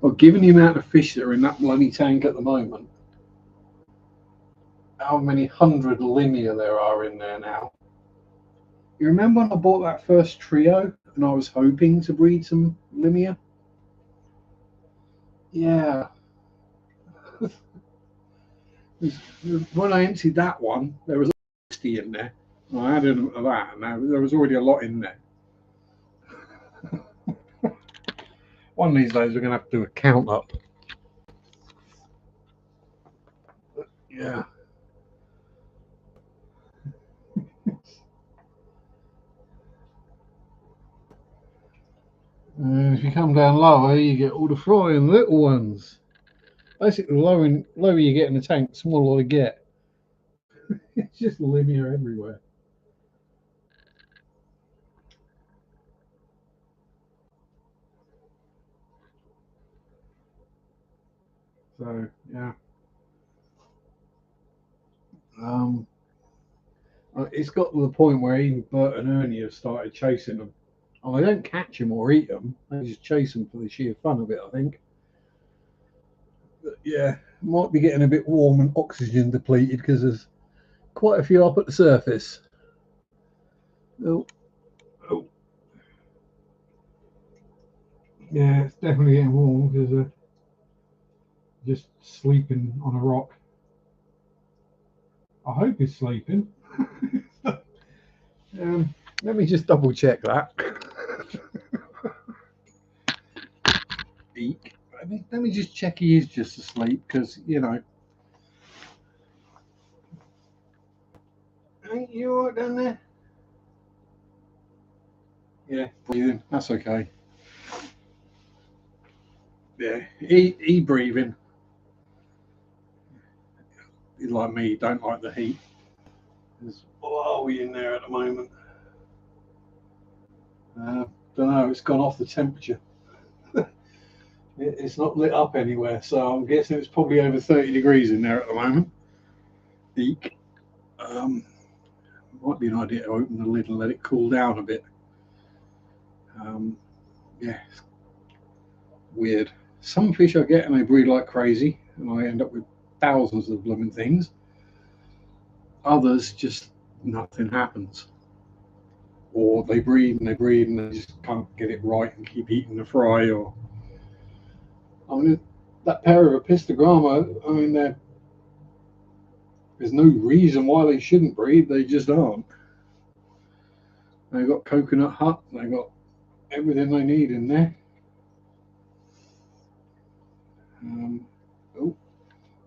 Well, given the amount of fish that are in that bloody tank at the moment, how many hundred limia there are in there now? You remember when I bought that first trio and I was hoping to breed some limia? Yeah. When I emptied that one, there was 60 in there. I added that, and there was already a lot in there. One of these days, we're going to have to do a count up. Yeah. And if you come down lower, you get all the flying little ones. Basically, the lower you get in the tank, the smaller they get. It's just limia everywhere. So, yeah. It's got to the point where even Bert and Ernie have started chasing them. Oh, they don't catch them or eat them. They just chase them for the sheer fun of it, I think. But yeah, might be getting a bit warm and oxygen depleted because there's quite a few up at the surface. Oh, oh. Yeah, it's definitely getting warm because just sleeping on a rock. I hope he's sleeping. Let me just double check that. Eek. Let me just check he is just asleep because, you know. Ain't you all right down there? Yeah, breathing. That's okay. Yeah, he breathing. He's like me, don't like the heat. What are we in there at the moment? Don't know. It's gone off the temperature. It's not lit up anywhere, so I'm guessing it's probably over 30 degrees in there at the moment. Eek. Might be an idea to open the lid and let it cool down a bit. Yeah, it's weird. Some fish I get and they breed like crazy, and I end up with thousands of blooming things. Others just nothing happens, or they breed and they breed and they just can't get it right and keep eating the fry. Or I mean, that pair of apistogramma, I mean, there's no reason why they shouldn't breed. They just aren't. They've got coconut hut. They've got everything they need in there.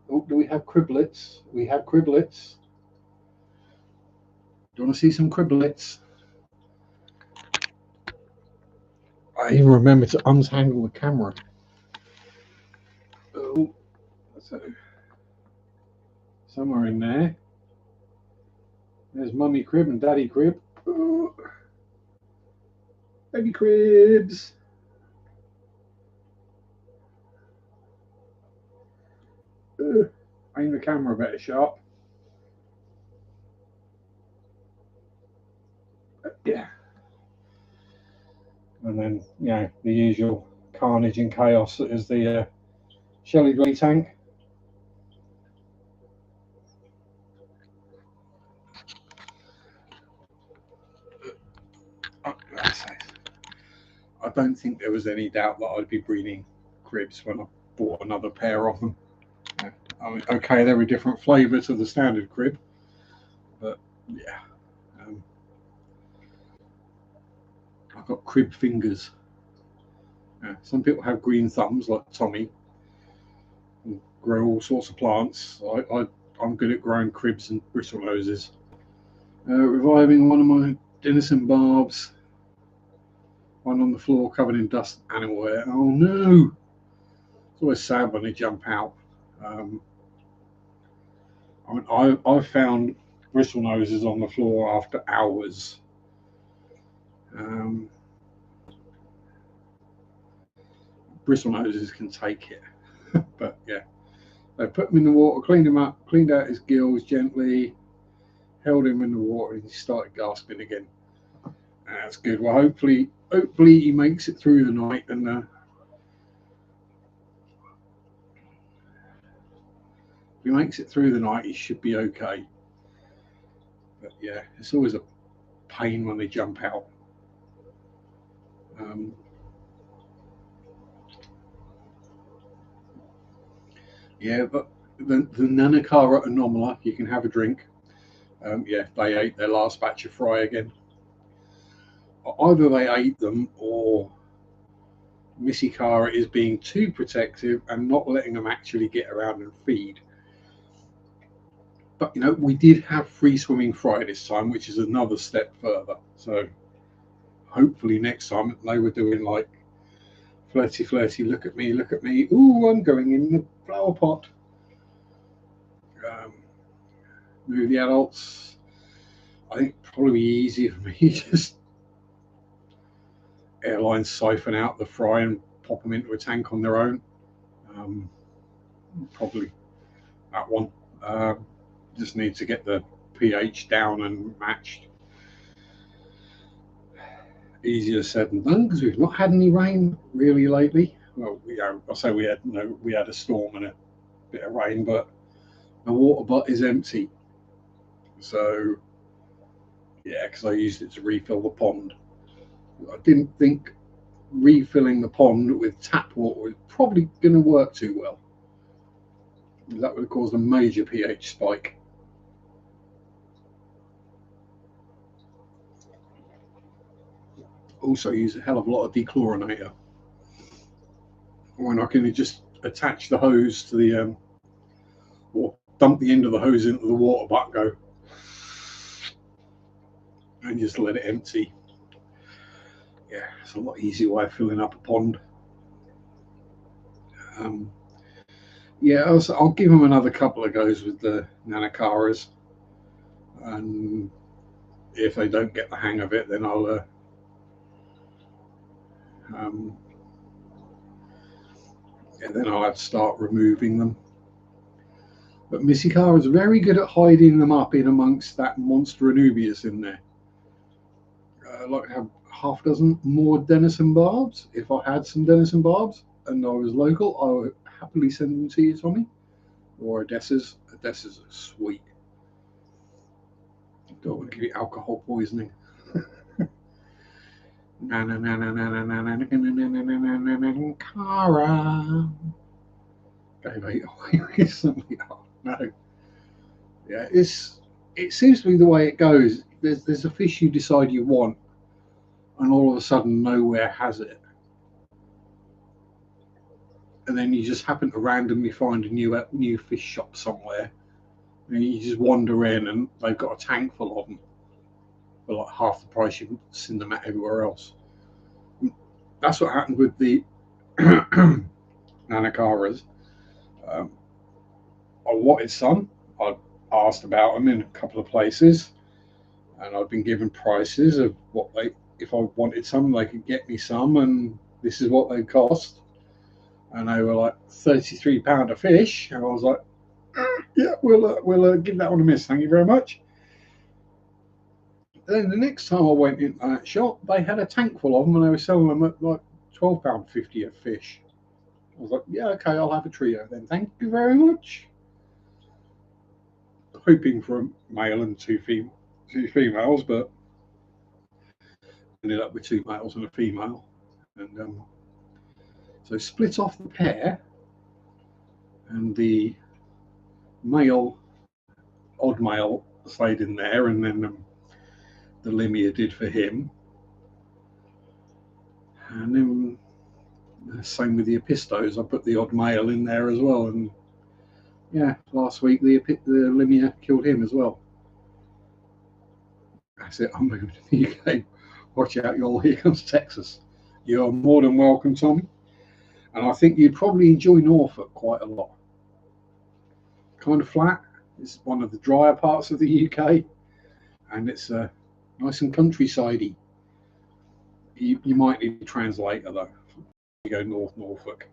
Oh, do we have criblets? We have criblets. Do you want to see some criblets? I even remember to untangle the camera. Oh, so somewhere in there. There's Mummy Crib and Daddy Crib. Oh, baby cribs. Aim the camera better, Sharpe. Yeah. And then, you know, the usual carnage and chaos that is the Shelley Dray tank. I don't think there was any doubt that I'd be breeding cribs when I bought another pair of them. I mean, okay, they're a different flavour to the standard crib, but yeah. I've got crib fingers. Some people have green thumbs, like Tommy, and grow all sorts of plants. I'm good at growing cribs and bristle noses. Reviving one of my Denison barbs. One on the floor covered in dust, animal hair. Oh no! It's always sad when they jump out. I mean, I've found bristle noses on the floor after hours. Um, bristle noses can take it, but yeah. So put him in the water, cleaned him up, cleaned out his gills gently, held him in the water, and he started gasping again. That's good. Well, hopefully he makes it through the night, and if he makes it through the night, he should be okay. But yeah, it's always a pain when they jump out. Yeah, but the Nanakara Anomala, you can have a drink. Yeah, they ate their last batch of fry again. Either they ate them, or Missy Cara is being too protective and not letting them actually get around and feed. But we did have free swimming fry this time, which is another step further. So hopefully next time they were doing like flirty, look at me. Ooh, I'm going in the flower pot. Move the adults. I think probably easier for me just airlines siphon out the fry and pop them into a tank on their own. Probably that one. Just need to get the pH down and matched. Easier said than done because we've not had any rain really lately. Well, I'll say we had a storm and a bit of rain, but the water butt is empty. So yeah, because I used it to refill the pond. I didn't think refilling the pond with tap water was probably going to work too well. That would have caused a major pH spike. Also use a hell of a lot of dechlorinator when I can just attach the hose to the or dump the end of the hose into the water butt, go and just let it empty. Yeah, it's a lot easier way of filling up a pond. Yeah, I'll give them another couple of goes with the Nanakaras, and if they don't get the hang of it, then I'll have to start removing them. But Missy Cara is very good at hiding them up in amongst that monster Anubias in there. I'd like to have half a dozen more Denison barbs. If I had some Denison barbs and I was local, I would happily send them to you, Tommy. Or Odessas. Odessas are sweet. Don't want to give you alcohol poisoning. Cara. Gave 8 away recently. Oh, no. Yeah, it seems to be the way it goes. There's a fish you decide you want, and all of a sudden nowhere has it, and then you just happen to randomly find a new fish shop somewhere, and you just wander in, and they've got a tank full of them for like half the price you've seen them at everywhere else. That's what happened with the Nanakaras. I wanted some. I asked about them in a couple of places, and I've been given prices of what if I wanted some, they could get me some, and this is what they cost. And they were like £33 a fish, and I was like, yeah, we'll give that one a miss. Thank you very much. Then the next time I went into that shop, they had a tank full of them, and they were selling them at like £12.50 a fish. I was like, yeah, okay, I'll have a trio then. Thank you very much. Hoping for a male and two females, but ended up with 2 males and a female. And so split off the pair, and the odd male stayed in there, and then the Limia did for him. And then same with the Epistos, I put the odd male in there as well, and yeah, last week the Limia killed him as well. That's it, I'm moving to the UK. Watch out, y'all, here comes Texas. You're more than welcome, Tommy. And I think you'd probably enjoy Norfolk quite a lot. Kind of flat. It's one of the drier parts of the UK, and it's nice and countrysidey. You might need a translator though. You go North Norfolk.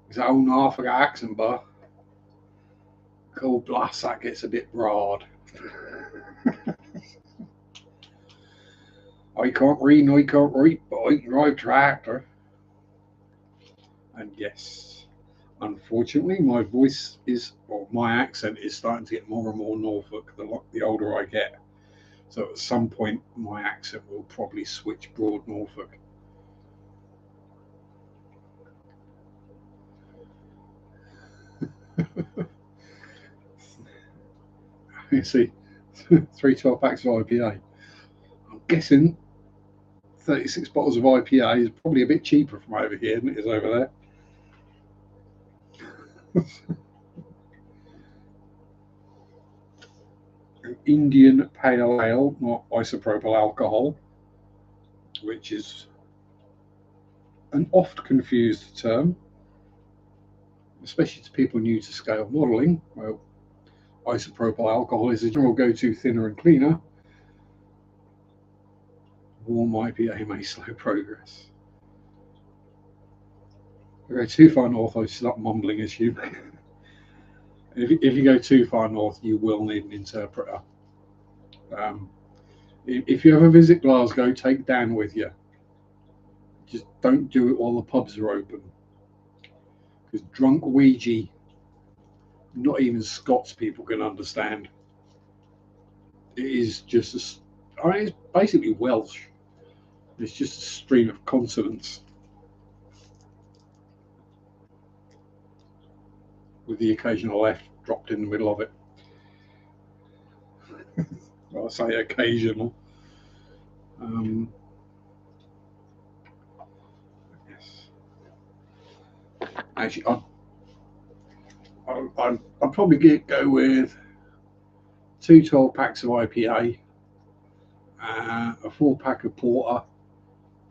Is that old Norfolk accent, but cool blast that gets a bit broad. I can't read, no, I can't write, but I can drive tractor. And yes, unfortunately, my voice is, or my accent is starting to get more and more Norfolk the older I get. So at some point, my accent will probably switch broad Norfolk. You see, 3 12 packs of IPA. I'm guessing 36 bottles of IPA is probably a bit cheaper from over here than it is over there. An Indian Pale Ale, not isopropyl alcohol, which is an oft confused term, especially to people new to scale modelling. Well, isopropyl alcohol is a general go-to thinner and cleaner. Warm IPA may slow progress. If you go too far north, I start mumbling as you. If you go too far north, you will need an interpreter. If you ever visit Glasgow, take Dan with you. Just don't do it while the pubs are open. Because drunk Ouija, not even Scots people can understand. It is just it's basically Welsh. It's just a stream of consonants with the occasional F dropped in the middle of it. Well, I say occasional. Yes. Actually, I'd probably go with 2 12 packs of IPA, a 4-pack of porter,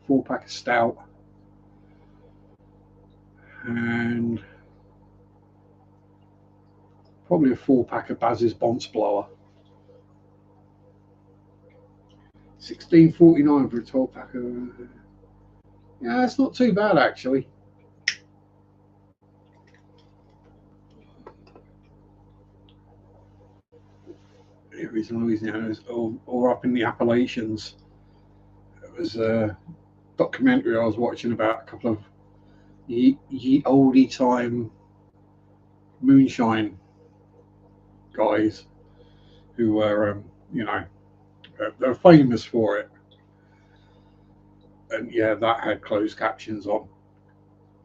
4-pack of stout, and probably a 4-pack of Baz's Bonce Blower. 16.49 for a 12-pack of. Yeah, it's not too bad actually. It was in Louisiana, or up in the Appalachians. It was a documentary I was watching about a couple of ye oldie time moonshine guys who were, they're famous for it. And yeah, that had closed captions on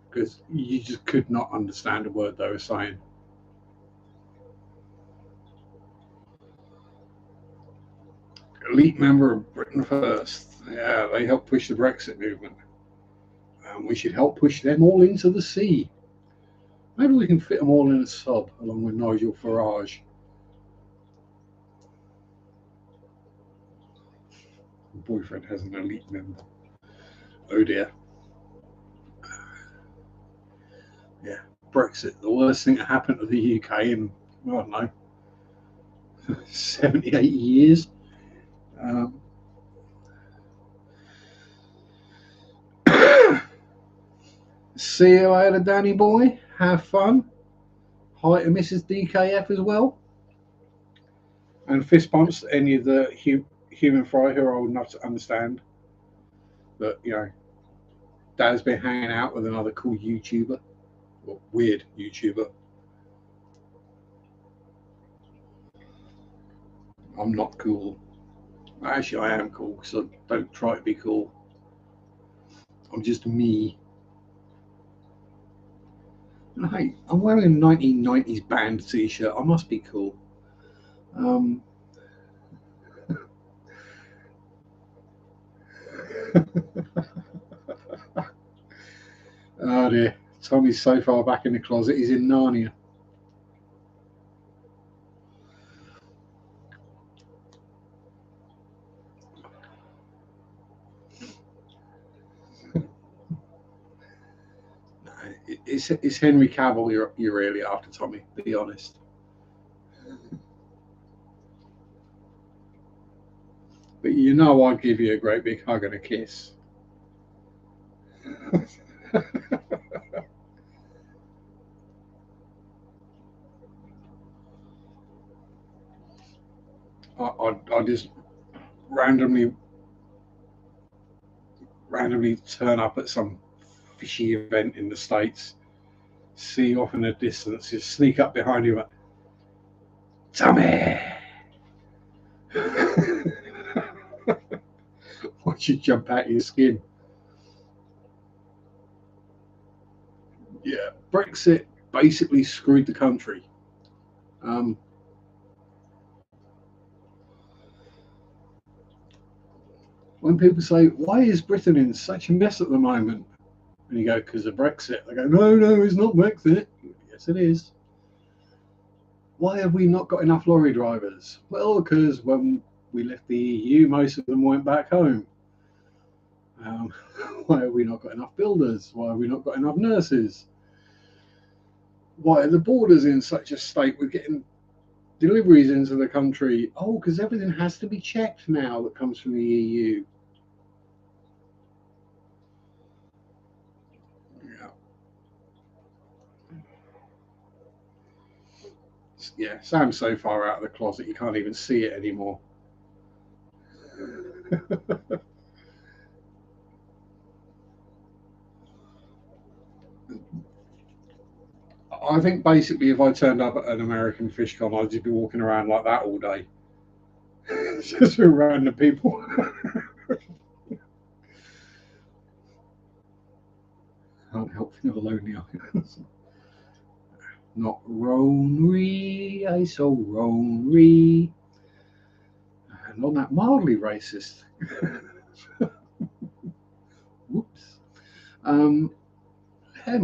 because you just could not understand a word they were saying. Elite member of Britain First. Yeah, they helped push the Brexit movement. We should help push them all into the sea. Maybe we can fit them all in a sub along with Nigel Farage. My boyfriend has an elite member. Oh dear. Yeah, Brexit, the worst thing that happened to the UK in, I don't know, 78 years. See you later, Danny boy. Have fun. Hi to Mrs. DKF as well. And fist bumps to any of the human fry who are old enough to understand that, Dad's been hanging out with another cool YouTuber, or weird YouTuber. I'm not cool. Actually, I am cool because I don't try to be cool. I'm just me. And hey, I'm wearing a 1990s band t-shirt. I must be cool. Oh dear. Tommy's so far back in the closet, he's in Narnia. It's Henry Cavill you're really after, Tommy, be honest. But you know I'd give you a great big hug and a kiss. I just randomly turn up at some fishy event in the States, see you off in the distance, just sneak up behind you, but Tommy! Watch you jump out of your skin. Yeah, Brexit basically screwed the country. Um, when people say, why is Britain in such a mess at the moment? And you go, because of Brexit. They go, no, no, it's not Brexit. Yes, it is. Why have we not got enough lorry drivers? Well, because when we left the EU, most of them went back home. Um, why have we not got enough builders? Why have we not got enough nurses? Why are the borders in such a state with getting deliveries into the country? Oh, because everything has to be checked now that comes from the EU. Yeah, Sam's so far out of the closet you can't even see it anymore. I think basically if I turned up at an American fish con, I'd just be walking around like that all day. Just with random people. Can't help feel lonely. Not Ronry, I so Ronry. And on that mildly racist. Whoops. And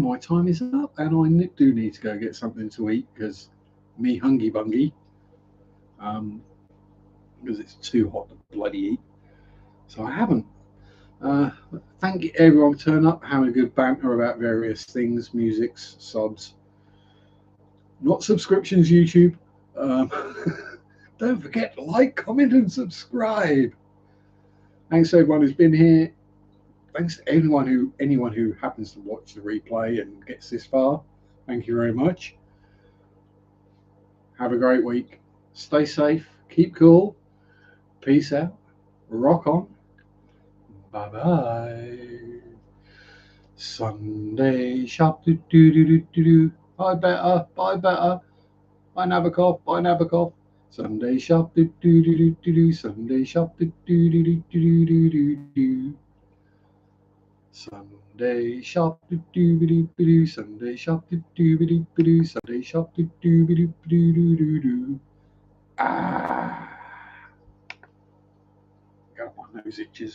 my time is up, and I do need to go get something to eat because me hungry bungy. Because it's too hot to bloody eat. So I haven't. Thank you everyone for turning up, having a good banter about various things, musics, subs, not subscriptions, YouTube. Um, don't forget to like, comment, and subscribe. Thanks to everyone who's been here. Thanks to anyone who happens to watch the replay and gets this far. Thank you very much. Have a great week. Stay safe. Keep cool. Peace out. Rock on. Bye bye. Sunday shop. Do do do do do do. Buy better. Buy better. Buy Nabokov. Buy Nabokov. Sunday shop. Do do do do do do. Sunday shop. Do do do do do do do do. Sunday shop. Do do do do do. Sunday shop. Do do do do do. Sunday shop. Do do do do do do do. Ah. God, my nose itches.